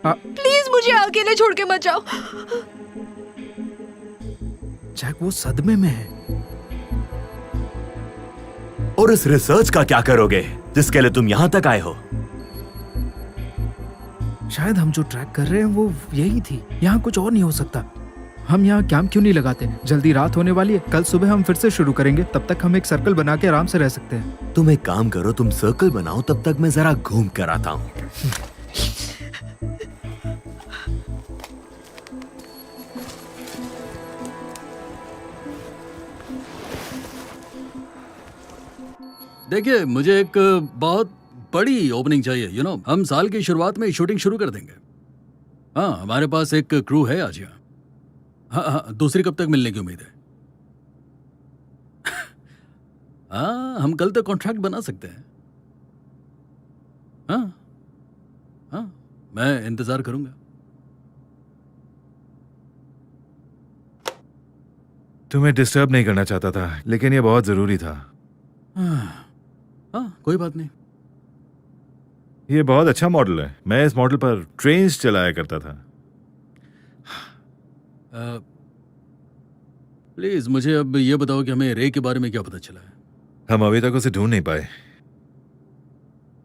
प्लीज मुझे अकेले छोड़ के मत जाओ। जैक वो सदमे में है। और इस रिसर्च का क्या करोगे जिसके लिए तुम यहां तक आए हो? शायद हम जो ट्रैक कर रहे हैं वो यही थी। यहाँ कुछ और नहीं हो सकता। हम यहाँ कैंप क्यों नहीं लगाते? जल्दी रात होने वाली है, कल सुबह हम फिर से शुरू करेंगे। तब तक हम एक सर्कल बना के आराम से रह सकते हैं। तुम एक काम करो, तुम सर्कल बनाओ, तब तक मैं जरा घूम कर आता हूं। देखिए, मुझे एक बहुत बड़ी ओपनिंग चाहिए। हम साल की शुरुआत में शूटिंग शुरू कर देंगे। हाँ, हमारे पास एक क्रू है आज यहाँ। हाँ, दूसरी कब तक मिलने की उम्मीद है? हाँ, हम कल तक कॉन्ट्रैक्ट बना सकते हैं। हाँ, मैं इंतजार करूंगा। तुम्हें डिस्टर्ब नहीं करना चाहता था, लेकिन ये बहुत जरूरी था। हाँ, कोई बात नहीं। ये बहुत अच्छा मॉडल है। मैं इस मॉडल पर ट्रेन्स चलाया करता था। प्लीज मुझे अब ये बताओ कि हमें रे के बारे में क्या पता चला है? हम अभी तक उसे ढूंढ नहीं पाए,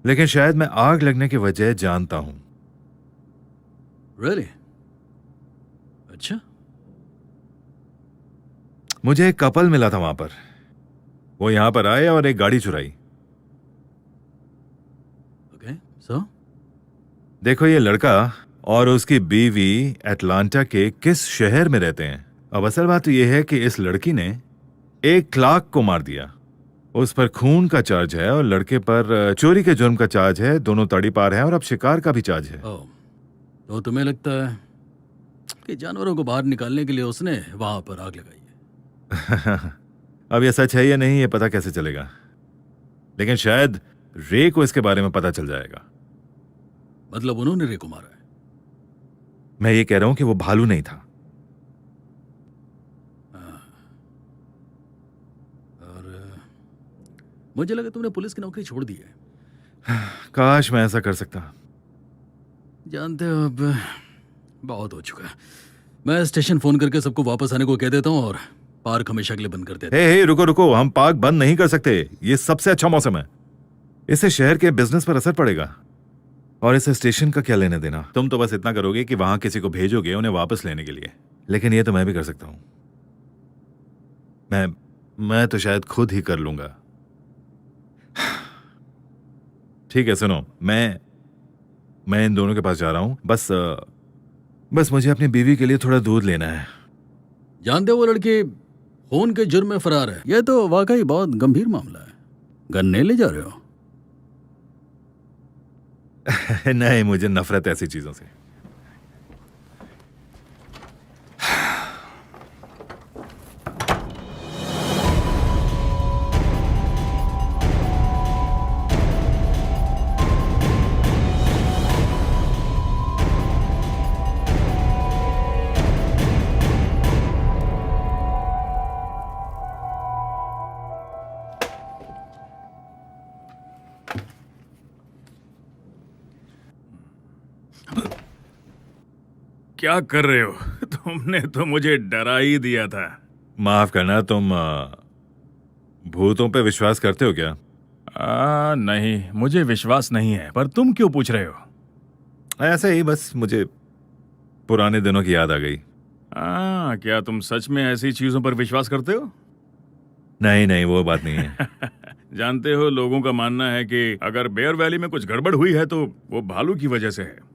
लेकिन शायद मैं आग लगने की वजह जानता हूं। Really? अच्छा। मुझे एक कपल मिला था वहां पर। वो यहां पर आए और एक गाड़ी चुराई। ओके, सो देखो, ये लड़का और उसकी बीवी एटलांटा के किस शहर में रहते हैं। अब असल बात तो यह है कि इस लड़की ने एक क्लार्क को मार दिया। उस पर खून का चार्ज है और लड़के पर चोरी के जुर्म का चार्ज है। दोनों तड़ी पार हैं और अब शिकार का भी चार्ज है। तो तुम्हें लगता है कि जानवरों को बाहर निकालने के लिए उसने वहां पर आग लगाई है? अब यह सच है या नहीं, ये पता कैसे चलेगा? लेकिन शायद रे को इसके बारे में पता चल जाएगा। मतलब उन्होंने रे को मारा है? मैं ये कह रहा हूं कि वो भालू नहीं था। और मुझे लगा तुमने पुलिस की नौकरी छोड़ दी है। काश मैं ऐसा कर सकता। जानते हो, अब बहुत हो चुका है। मैं स्टेशन फोन करके सबको वापस आने को कह देता हूँ और पार्क हमेशा के लिए बंद कर देता हूँ। हे, रुको, हम पार्क बंद नहीं कर सकते। ये सबसे अच्छा मौसम है। इससे शहर के बिजनेस पर असर पड़ेगा। और इस स्टेशन का क्या लेने देना? तुम तो बस इतना करोगे कि वहां किसी को भेजोगे उन्हें वापस लेने के लिए। लेकिन ये तो मैं भी कर सकता हूं। मैं तो शायद खुद ही कर लूंगा। ठीक है, सुनो, मैं इन दोनों के पास जा रहा हूं। बस मुझे अपनी बीवी के लिए थोड़ा दूध लेना है। जानते हो, वो लड़की खून के जुर्म में फरार है। यह तो वाकई बहुत गंभीर मामला है। गन्ने ले जा रहे हो? नहीं, मुझे नफरत है ऐसी चीजों से। क्या कर रहे हो? तुमने तो मुझे डरा ही दिया था। माफ करना, तुम भूतों पे विश्वास करते हो क्या? नहीं, मुझे विश्वास नहीं है। पर तुम क्यों पूछ रहे हो? ऐसे ही, बस मुझे पुराने दिनों की याद आ गई। क्या तुम सच में ऐसी चीजों पर विश्वास करते हो? नहीं, वो बात नहीं है। जानते हो, लोगों का मानना है कि अगर बेयर वैली में कुछ गड़बड़ हुई है तो वो भालू की वजह से है।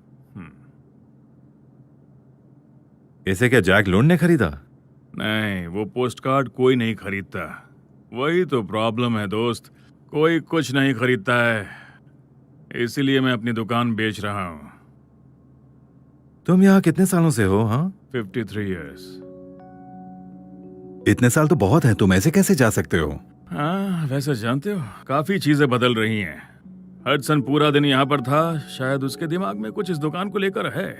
इसे क्या जैक लोन ने खरीदा? नहीं, वो पोस्टकार्ड कोई नहीं खरीदता। वही तो प्रॉब्लम है दोस्त, कोई कुछ नहीं खरीदता है। इसीलिए मैं अपनी दुकान बेच रहा हूँ। तुम यहाँ कितने सालों से हो? हाँ, 53 इयर्स। इतने साल तो बहुत है, तुम ऐसे कैसे जा सकते हो? हाँ, वैसे जानते हो, काफी चीजें बदल रही हैं। हडसन पूरा दिन यहाँ पर था, शायद उसके दिमाग में कुछ इस दुकान को लेकर है।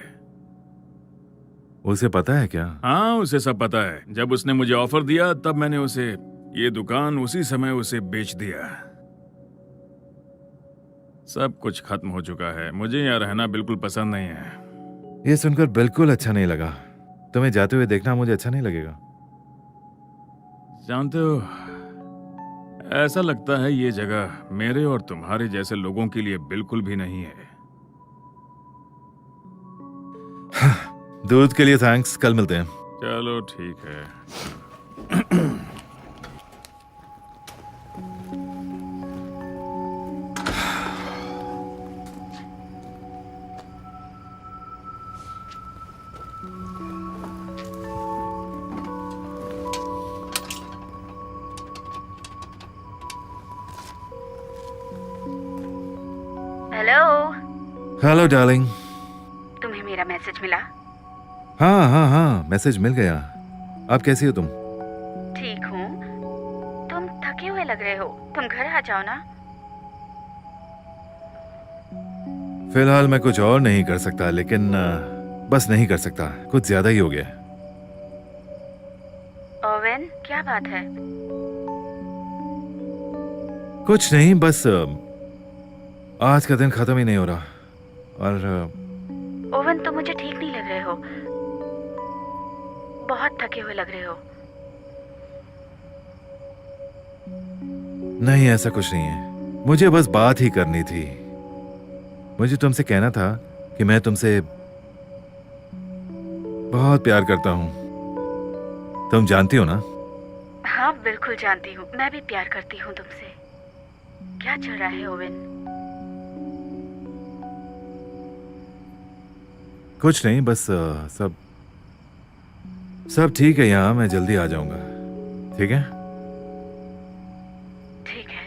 उसे पता है क्या? हाँ, उसे सब पता है। जब उसने मुझे ऑफर दिया तब मैंने उसे ये दुकान उसी समय उसे बेच दिया। सब कुछ खत्म हो चुका है। मुझे यहाँ रहना बिल्कुल पसंद नहीं है। ये सुनकर बिल्कुल अच्छा नहीं लगा। तुम्हें जाते हुए देखना मुझे अच्छा नहीं लगेगा। जानते हो, ऐसा लगता है ये जगह मेरे और तुम्हारे जैसे लोगों के लिए बिल्कुल भी नहीं है। दूध के लिए थैंक्स, कल मिलते हैं। चलो ठीक है। Hello, hello darling. तुम्हें मेरा मैसेज मिला? हाँ हाँ हाँ, मैसेज मिल गया। आप कैसी हो तुम? ठीक हूँ। तुम थके हुए लग रहे हो, तुम घर आ जाओ ना। फिलहाल मैं कुछ और नहीं कर सकता, लेकिन बस नहीं कर सकता, कुछ ज्यादा ही हो गया। ओवेन, क्या बात है? कुछ नहीं, बस आज का दिन खत्म ही नहीं हो रहा। और ओवेन, तुम मुझे ठीक नहीं लग रहे हो, बहुत थके हुए लग रहे हो। नहीं, ऐसा कुछ नहीं है। मुझे बस बात ही करनी थी। मुझे तुमसे कहना था कि मैं तुमसे बहुत प्यार करता हूं। तुम जानती हो ना? हाँ, बिल्कुल जानती हूँ। मैं भी प्यार करती हूँ तुमसे। क्या चल रहा है ओवेन? कुछ नहीं, बस सब ठीक है यहाँ। मैं जल्दी आ जाऊंगा, ठीक है? ठीक है।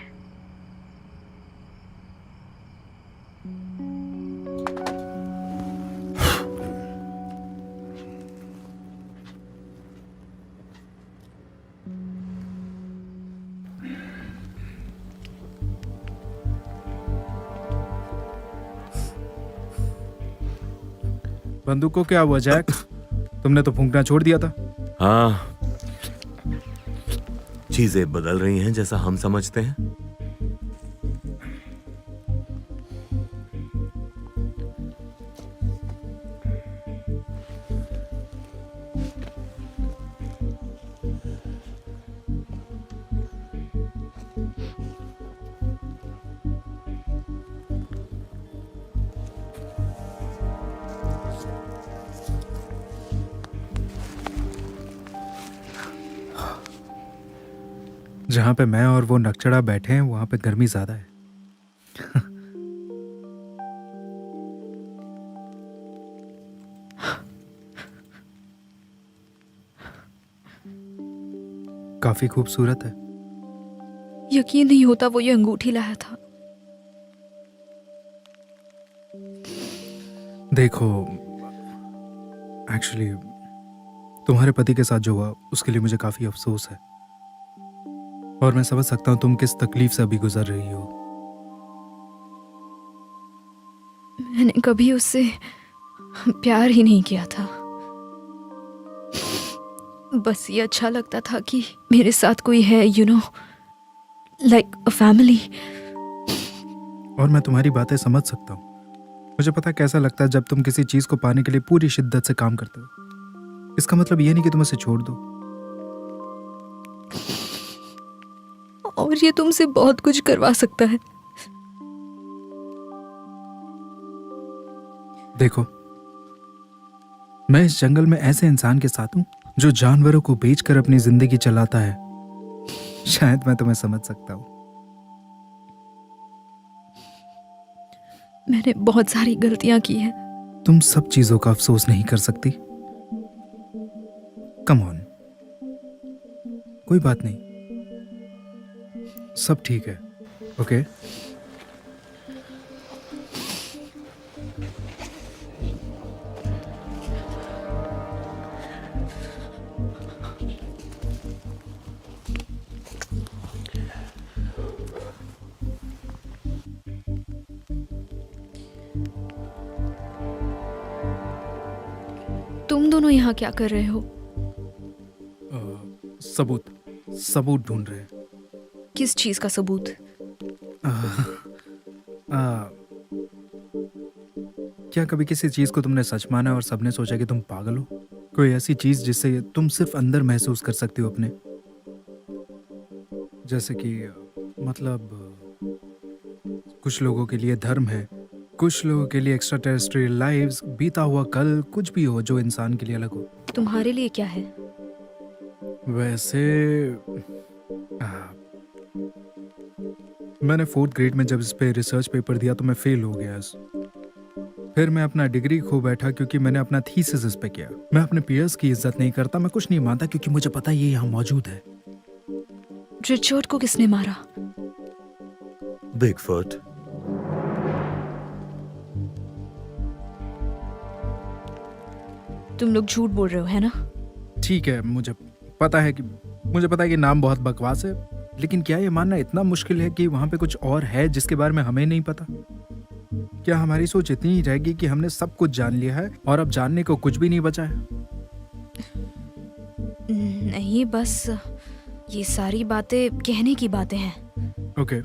बंदूक को क्या हुआ जैक? तुमने तो फूंकना छोड़ दिया था। हाँ, चीजें बदल रही हैं जैसा हम समझते हैं। जहां पे मैं और वो नकचड़ा बैठे हैं वहां पे गर्मी ज्यादा है। काफी खूबसूरत है। यकीन नहीं होता वो ये अंगूठी लाया था। देखो, एक्चुअली तुम्हारे पति के साथ जो हुआ उसके लिए मुझे काफी अफसोस है, और मैं समझ सकता हूं तुम किस तकलीफ से अभी गुजर रही हो। मैंने कभी उससे प्यार ही नहीं किया था। बस ये अच्छा लगता था कि मेरे साथ कोई है, you know, like a family. और मैं तुम्हारी बातें समझ सकता हूँ। मुझे पता कैसा लगता है जब तुम किसी चीज को पाने के लिए पूरी शिद्दत से काम करते हो। इसका मतलब ये नहीं कि तुम उसे छोड़ दो। और ये तुमसे बहुत कुछ करवा सकता है। देखो, मैं इस जंगल में ऐसे इंसान के साथ हूं जो जानवरों को बेचकर अपनी जिंदगी चलाता है। शायद मैं तुम्हें समझ सकता हूं। मैंने बहुत सारी गलतियां की हैं। तुम सब चीजों का अफसोस नहीं कर सकती। कम ऑन, कोई बात नहीं, सब ठीक है। ओके, तुम दोनों यहाँ क्या कर रहे हो? सबूत ढूंढ रहे हैं। किस चीज का सबूत? क्या कभी किसी चीज को तुमने सच माना और सबने सोचा कि तुम पागल हो? कोई ऐसी चीज जिससे तुम सिर्फ अंदर महसूस कर सकते हो अपने, जैसे कि मतलब कुछ लोगों के लिए धर्म है, कुछ लोगों के लिए एक्स्ट्रा टेरेस्ट्रियल लाइव्स, बीता हुआ कल, कुछ भी हो जो इंसान के लिए अलग हो। तुम्हारे लिए क्या है? वैसे मैंने 4th ग्रेड में जब इस पे रिसर्च पेपर दिया तो मैं फेल हो गया। फिर मैं अपना डिग्री खो बैठा क्योंकि मैंने अपना थीसिस इस पे किया। मैं अपने पीयर्स की इज्जत नहीं करता, मैं कुछ नहीं मानता क्योंकि मुझे पता है ये यहाँ मौजूद है। रिचर्ड को किसने मारा? बिगफुट। तुम लोग झूठ बोल रहे हो, है ना? ठीक है, मुझे पता है कि नाम बहुत बकवास है, लेकिन क्या ये मानना इतना मुश्किल है कि वहां पे कुछ और है जिसके बारे में हमें नहीं पता? क्या हमारी सोच इतनी ही रहेगी कि हमने सब कुछ जान लिया है और अब जानने को कुछ भी नहीं बचा है? नहीं, बस ये सारी बातें कहने की बातें हैं। Okay.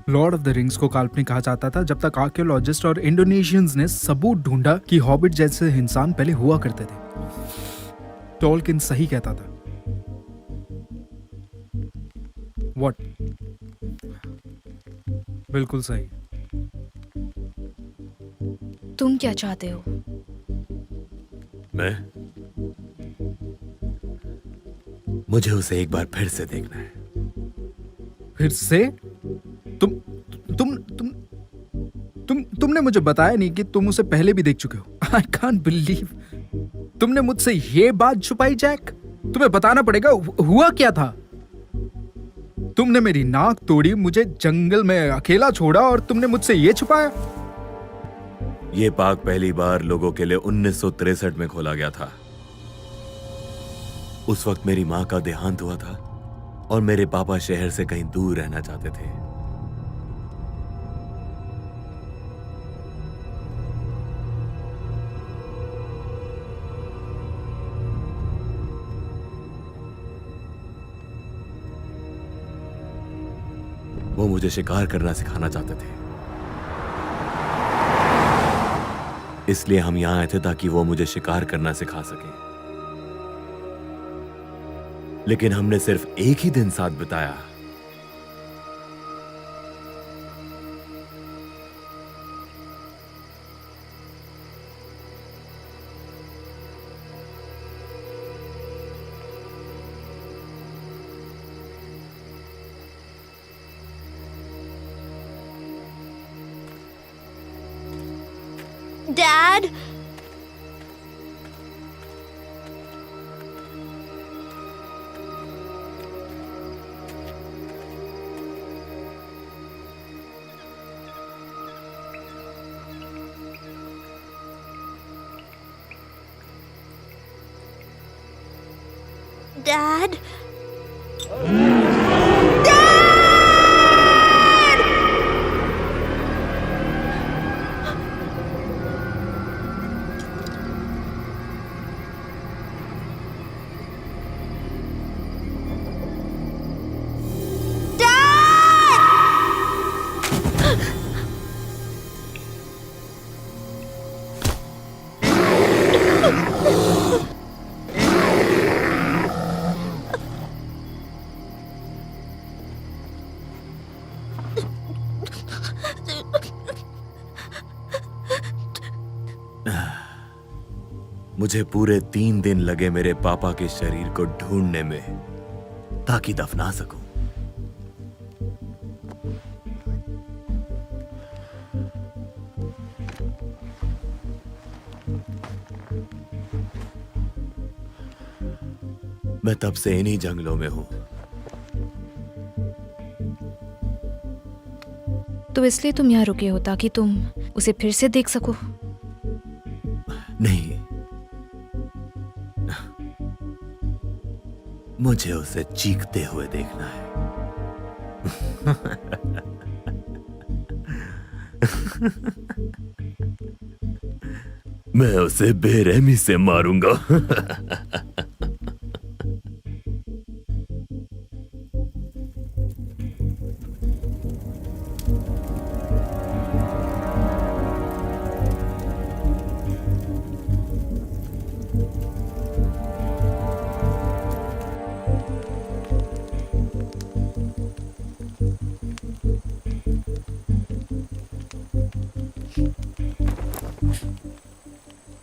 Lord of the rings को काल्पनिक कहा जाता था जब तक आर्कियोलॉजिस्ट और इंडोनेशियंस ने सबूत ढूंढा कि हॉबिट जैसे इंसान पहले हुआ करते थे। टोल्किन सही कहता था। व्हाट? बिल्कुल सही। तुम क्या चाहते हो? मुझे उसे एक बार फिर से देखना है। फिर से? तुमने मुझे बताया नहीं कि तुम उसे पहले भी देख चुके हो। आई कांट बिलीव तुमने मुझसे ये बात छुपाई जैक। तुम्हें बताना पड़ेगा हुआ क्या था। तुमने मेरी नाक तोड़ी, मुझे जंगल में अकेला छोड़ा और तुमने मुझसे ये छुपाया। ये पार्क पहली बार लोगों के लिए 1963 में खोला गया था। उस वक्त मेरी मां का देहांत हुआ था और मेरे पापा शहर से कहीं दूर रहना चाहते थे। वो मुझे शिकार करना सिखाना चाहते थे, इसलिए हम यहां आए थे ताकि वो मुझे शिकार करना सिखा सके। लेकिन हमने सिर्फ एक ही दिन साथ बिताया। Dad? Dad? मुझे पूरे 3 दिन लगे मेरे पापा के शरीर को ढूंढने में ताकि दफना सकूं। मैं तब से इन्हीं जंगलों में हूं। तो इसलिए तुम यहाँ रुके हो ताकि तुम उसे फिर से देख सको? नहीं, मुझे उसे चीखते हुए देखना है। मैं उसे बेरहमी से मारूंगा।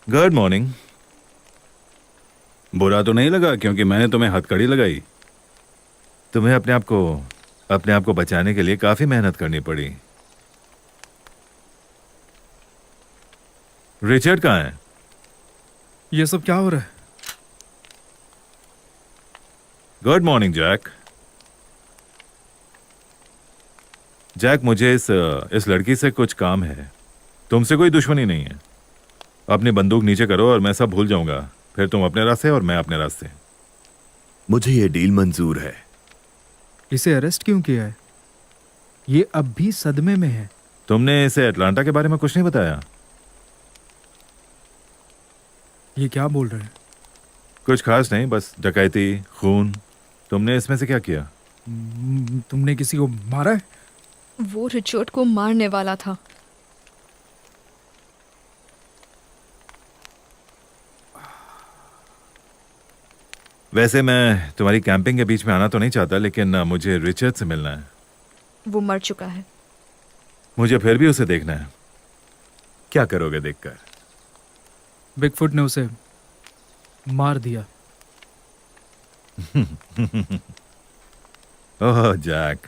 Good morning. बुरा तो नहीं लगा क्योंकि मैंने तुम्हें हथकड़ी लगाई। तुम्हें अपने आप को बचाने के लिए काफी मेहनत करनी पड़ी। रिचर्ड कहाँ है? ये सब क्या हो रहा है? Good morning Jack. जैक, मुझे इस लड़की से कुछ काम है। तुमसे कोई दुश्मनी नहीं है। अपनी बंदूक नीचे करो और मैं सब भूल जाऊंगा। फिर तुम अपने रास्ते और मैं अपने रास्ते। मुझे ये डील मंजूर है। इसे अरेस्ट क्यों किया है? ये अब भी सदमे में है। तुमने इसे अटलांटा के बारे में कुछ नहीं बताया? ये क्या बोल रहे हैं? कुछ खास नहीं, बस डकैती, खून। तुमने इसमें से क्या किया? तुमने किसी को मारा है? वो रिचर्ड को मारने वाला था। वैसे मैं तुम्हारी कैंपिंग के बीच में आना तो नहीं चाहता, लेकिन मुझे रिचर्ड से मिलना है। वो मर चुका है। मुझे फिर भी उसे देखना है। क्या करोगे देखकर? बिगफुट ने उसे मार दिया। ओह जैक,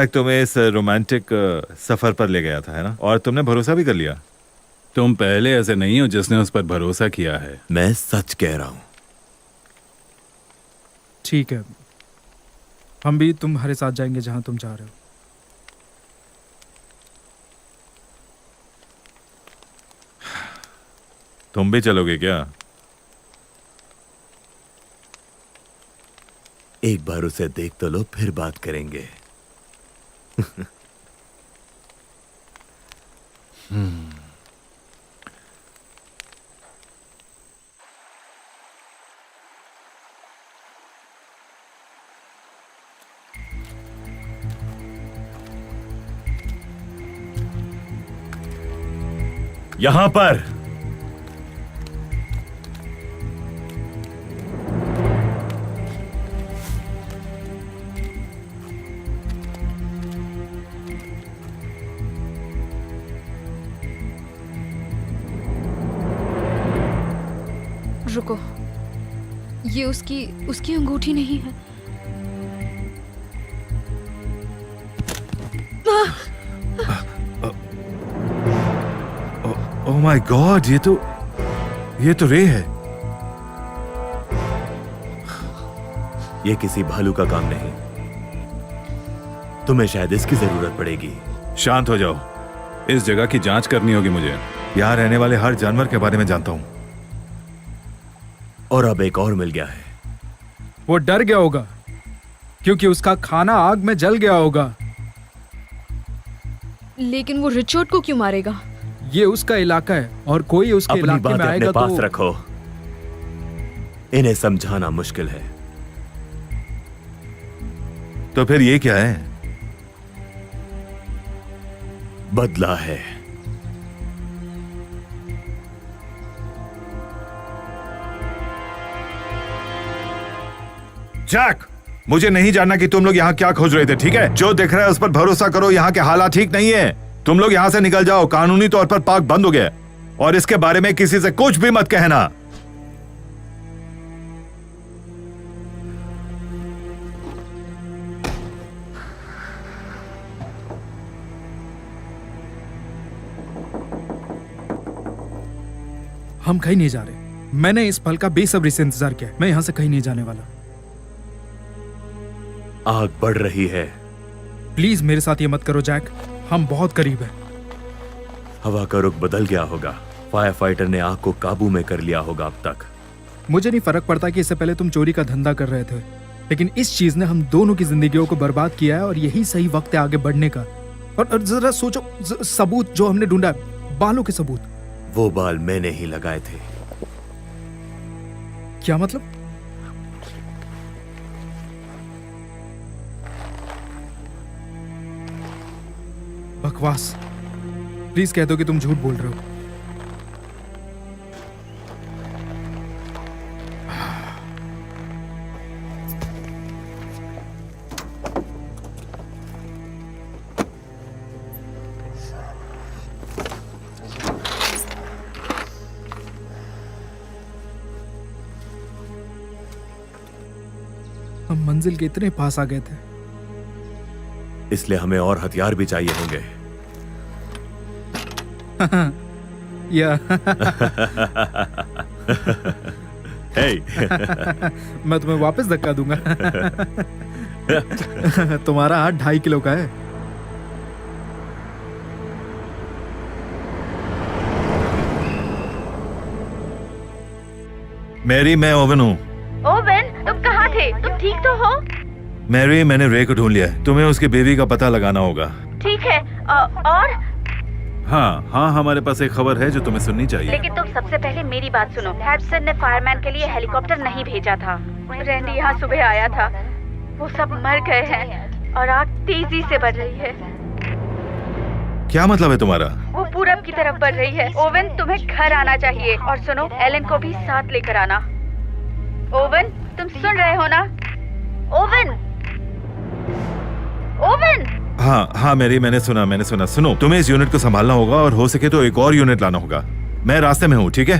तुम्हें इस रोमांटिक सफर पर ले गया था, है ना? और तुमने भरोसा भी कर लिया। तुम पहले ऐसे नहीं हो जिसने उस पर भरोसा किया है। मैं सच कह रहा हूं। ठीक है, हम भी तुम्हारे साथ जाएंगे जहां तुम जा रहे हो। तुम भी चलोगे क्या? एक बार उसे देख तो लो, फिर बात करेंगे। यहां पर रुको, ये उसकी अंगूठी नहीं है। ओह माय गॉड, ये तो रे है। ये किसी भालू का काम नहीं। तुम्हें शायद इसकी जरूरत पड़ेगी। शांत हो जाओ। इस जगह की जांच करनी होगी मुझे। यहाँ रहने वाले हर जानवर के बारे में जानता हूं। और अब एक और मिल गया है। वो डर गया होगा क्योंकि उसका खाना आग में जल गया होगा। लेकिन वो रिचर्ड को क्यों मारेगा? ये उसका इलाका है और कोई उसके अपनी इलाके में बातें आएगा अपने पास तो रखो। इन्हें समझाना मुश्किल है। तो फिर ये क्या है? बदला है। जैक, मुझे नहीं जानना कि तुम लोग यहाँ क्या खोज रहे थे, ठीक है? जो दिख रहा है उस पर भरोसा करो। यहाँ के हालात ठीक नहीं है। तुम लोग यहाँ से निकल जाओ। कानूनी तौर पर पार्क बंद हो गया और इसके बारे में किसी से कुछ भी मत कहना। हम कहीं नहीं जा रहे। मैंने इस पल का बेसब्री से इंतजार किया। मैं यहाँ से कहीं नहीं जाने वाला। आग बढ़ रही है। प्लीज मेरे साथ ये मत करो जैक, हम बहुत करीब हैं। हवा का रुख बदल गया होगा। फायर फाइटर ने आग को काबू में कर लिया होगा अब तक। मुझे नहीं फर्क पड़ता कि इससे पहले तुम चोरी का धंधा कर रहे थे, लेकिन इस चीज ने हम दोनों की जिंदगियों को बर्बाद किया है और यही सही वक्त है आगे बढ़ने का। और जरा सोचो, सबूत जो हमने ढूंढा, बालों के सबूत, वो बाल मैंने ही लगाए थे। क्या मतलब? बकवास। प्लीज कह दो कि तुम झूठ बोल रहे हो। हम मंजिल के इतने पास आ गए थे। इसलिए हमें और हथियार भी चाहिए होंगे। या हे, मैं तुम्हें वापस धक्का दूंगा। तुम्हारा हाथ 2.5 किलो का है। मैरी, मैं ओवन हूँ। ओवन, तुम कहाँ थे? तुम ठीक तो हो? मैरी, मैंने रे को ढूंढ लिया है। तुम्हें उसकी बेबी का पता लगाना होगा। ठीक है। और? हाँ हाँ, हमारे पास एक खबर है जो तुम्हें सुननी चाहिए। लेकिन तुम सबसे पहले मेरी बात सुनो। हैडसन ने फायरमैन के लिए हेलीकॉप्टर नहीं भेजा था। रैंडी यहाँ सुबह आया था। वो सब मर गए हैं और आग तेजी से बढ़ रही है। क्या मतलब है तुम्हारा? वो पूरब की तरफ बढ़ रही है। ओवन, तुम्हें घर आना चाहिए। और सुनो, एलन को भी साथ लेकर आना। ओवन, तुम सुन रहे हो ना? Oven, oven. हाँ हाँ मैरी, मैंने सुना। सुनो, तुम्हें इस यूनिट को संभालना होगा और हो सके तो एक और यूनिट लाना होगा। मैं रास्ते में हूँ, ठीक है?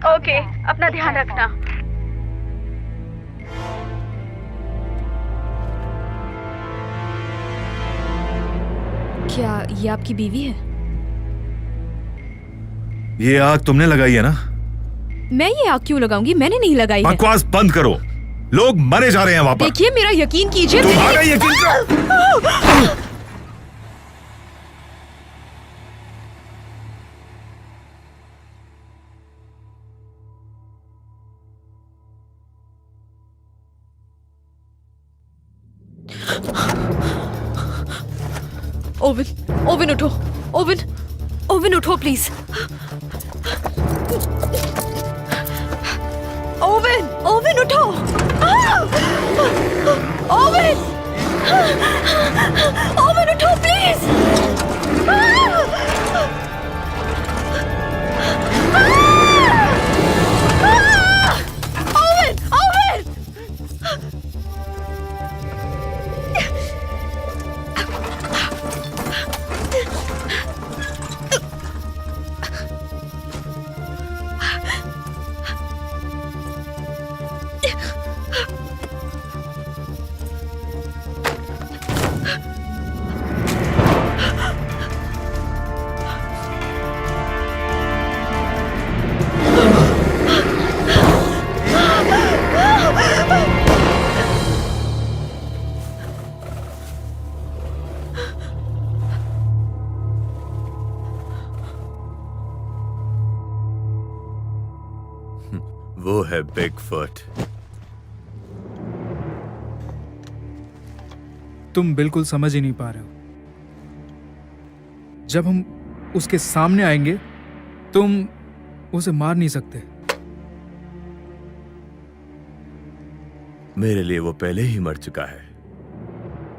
ओके, अपना ध्यान रखना। क्या ये आपकी बीवी है? ये आग तुमने लगाई है ना? मैं ये आग क्यों लगाऊंगी? मैंने नहीं लगाई है। बकवास बंद करो। लोग मरे जा रहे हैं वहां पर। देखिए, मेरा यकीन कीजिए। तुम्हारा यकीन करो। ओवन, ओवन उठो। ओवन, ओवन उठो प्लीज। ओवन, ओवन उठो। ओवन, ओवन उठो प्लीज। Oven, oven. वो है बिगफुट। तुम बिल्कुल समझ ही नहीं पा रहे हो। जब हम उसके सामने आएंगे, तुम उसे मार नहीं सकते। मेरे लिए वो पहले ही मर चुका है।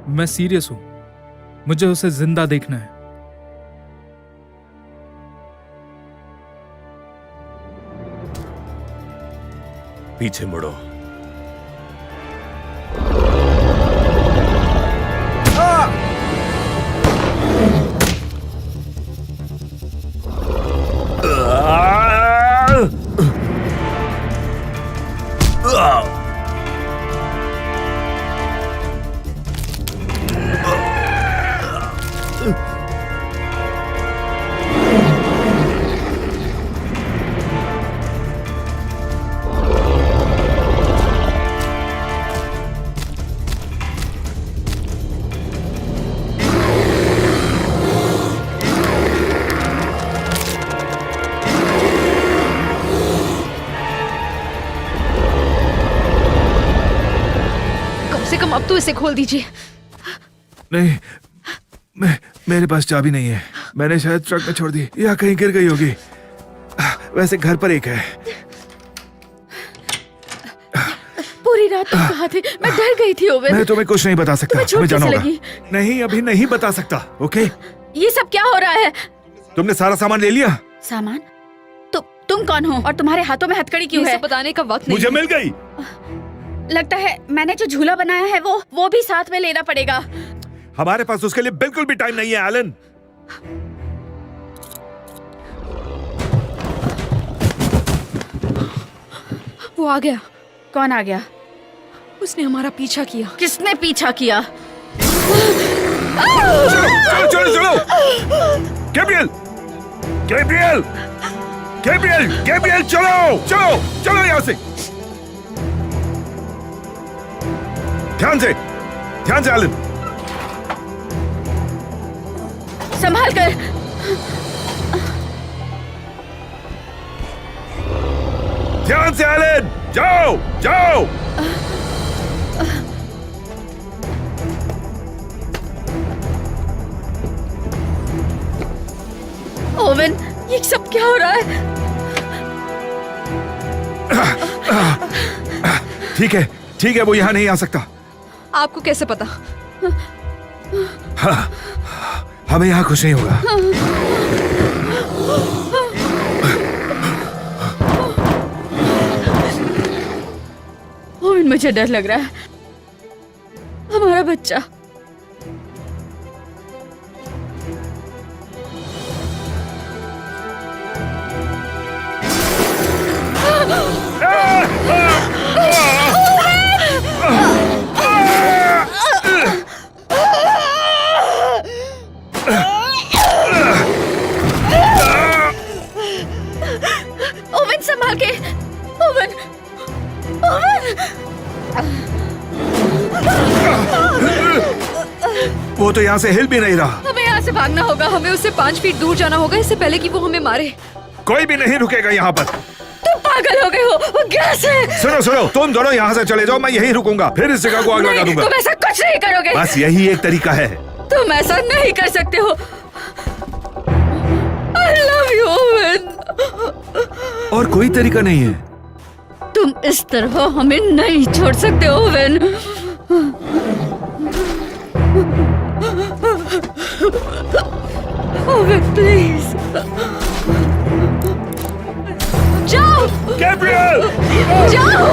मैं सीरियस हूं। मुझे उसे जिंदा देखना है। पीछे मुड़ो। अब तो इसे खोल दीजिए। नहीं, मेरे पास चाबी नहीं है। मैंने शायद ट्रक में छोड़ दी या कहीं गिर गई होगी। वैसे घर पर एक है। पूरी रात तुम कहाँ थे? मैं डर गई थी ओवन। मैं तुम्हें कुछ नहीं बता सकता। तुम्हें चोट हमें जाना कैसे होगा। लगी? नहीं, अभी नहीं बता सकता। ओके, ये सब क्या हो रहा है? तुमने सारा सामान ले लिया? सामान? तुम कौन हो और तुम्हारे हाथों में हथकड़ी क्यों ये है? सब बताने का वक्त नहीं मुझे मिल गई। लगता है मैंने जो झूला बनाया है वो भी साथ में लेना पड़ेगा। हमारे पास उसके लिए बिल्कुल भी टाइम नहीं है एलन। वो आ गया। कौन आ गया? उसने हमारा पीछा किया। किसने पीछा किया? चलो चलो चलो। गैब्रियल, गैब्रियल, गैब्रियल, गैब्रियल, चलो चलो चलो यहां से। ध्यान से एलन। संभाल कर। ध्यान से एलन, जाओ जाओ। ओवन, ये सब क्या हो रहा है? ठीक है, वो यहां नहीं आ सकता। आपको कैसे पता? हमें यहां कुछ नहीं होगा। ओवन, मुझे डर लग रहा है। हमारा बच्चा। ओवन, संभाल के। Oven, oven. वो तो यहाँ से हिल भी नहीं रहा। हमें यहाँ से भागना होगा। हमें उससे 5 फीट दूर जाना होगा इससे पहले कि वो हमें मारे। कोई भी नहीं रुकेगा यहाँ पर। तुम पागल हो गए हो। वो गैस है। सुनो, तुम दोनों यहाँ से चले जाओ, मैं यहीं रुकूंगा, फिर इस जगह को आग लगा दूंगा। तुम ऐसा कुछ नहीं करोगे। बस यही एक तरीका है। तुम ऐसा नहीं कर सकते हो। I love you, oven. और कोई तरीका नहीं है। तुम इस तरह हमें नहीं छोड़ सकते ओवन। ओवन, प्लीज जाओ। गैब्रियल, जाओ।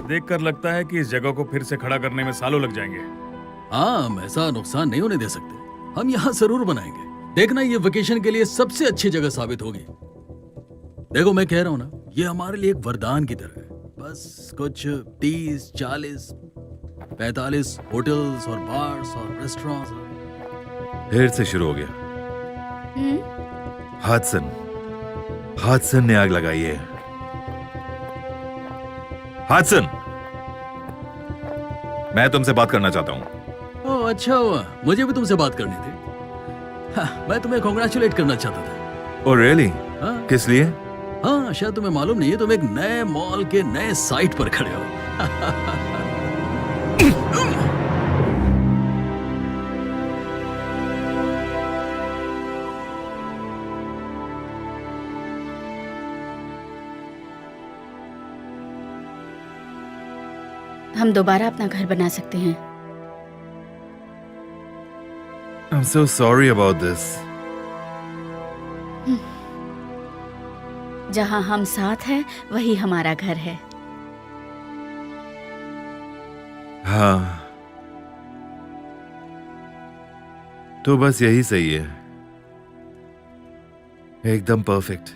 देखकर लगता है कि इस जगह को फिर से खड़ा करने में सालों लग जाएंगे। हाँ, ऐसा नुकसान नहीं होने दे सकते। हम यहाँ जरूर बनाएंगे। देखना, ये वेकेशन के लिए सबसे अच्छी जगह साबित होगी। देखो, मैं कह रहा हूँ ना, ये हमारे लिए एक वरदान की तरह है। बस कुछ 30, 40, 45 होटल्स और बार्स और रेस्टोरेंट्स। फिर से शुरू हो गया। हादसन ने आग लगाई है। हादसन, मैं तुमसे बात करना चाहता हूँ। ओह, अच्छा हुआ, मुझे भी तुमसे बात करनी थी। हाँ, मैं तुम्हें कॉन्ग्रेचुलेट करना चाहता था। Oh really? हाँ। किस लिए? हाँ, शायद तुम्हें मालूम नहीं है, तुम एक नए मॉल के नए साइट पर खड़े हो। हम दोबारा अपना घर बना सकते हैं। I'm so sorry about this. जहाँ हम साथ हैं वही हमारा घर है। हाँ, तो बस यही सही है, एकदम परफेक्ट।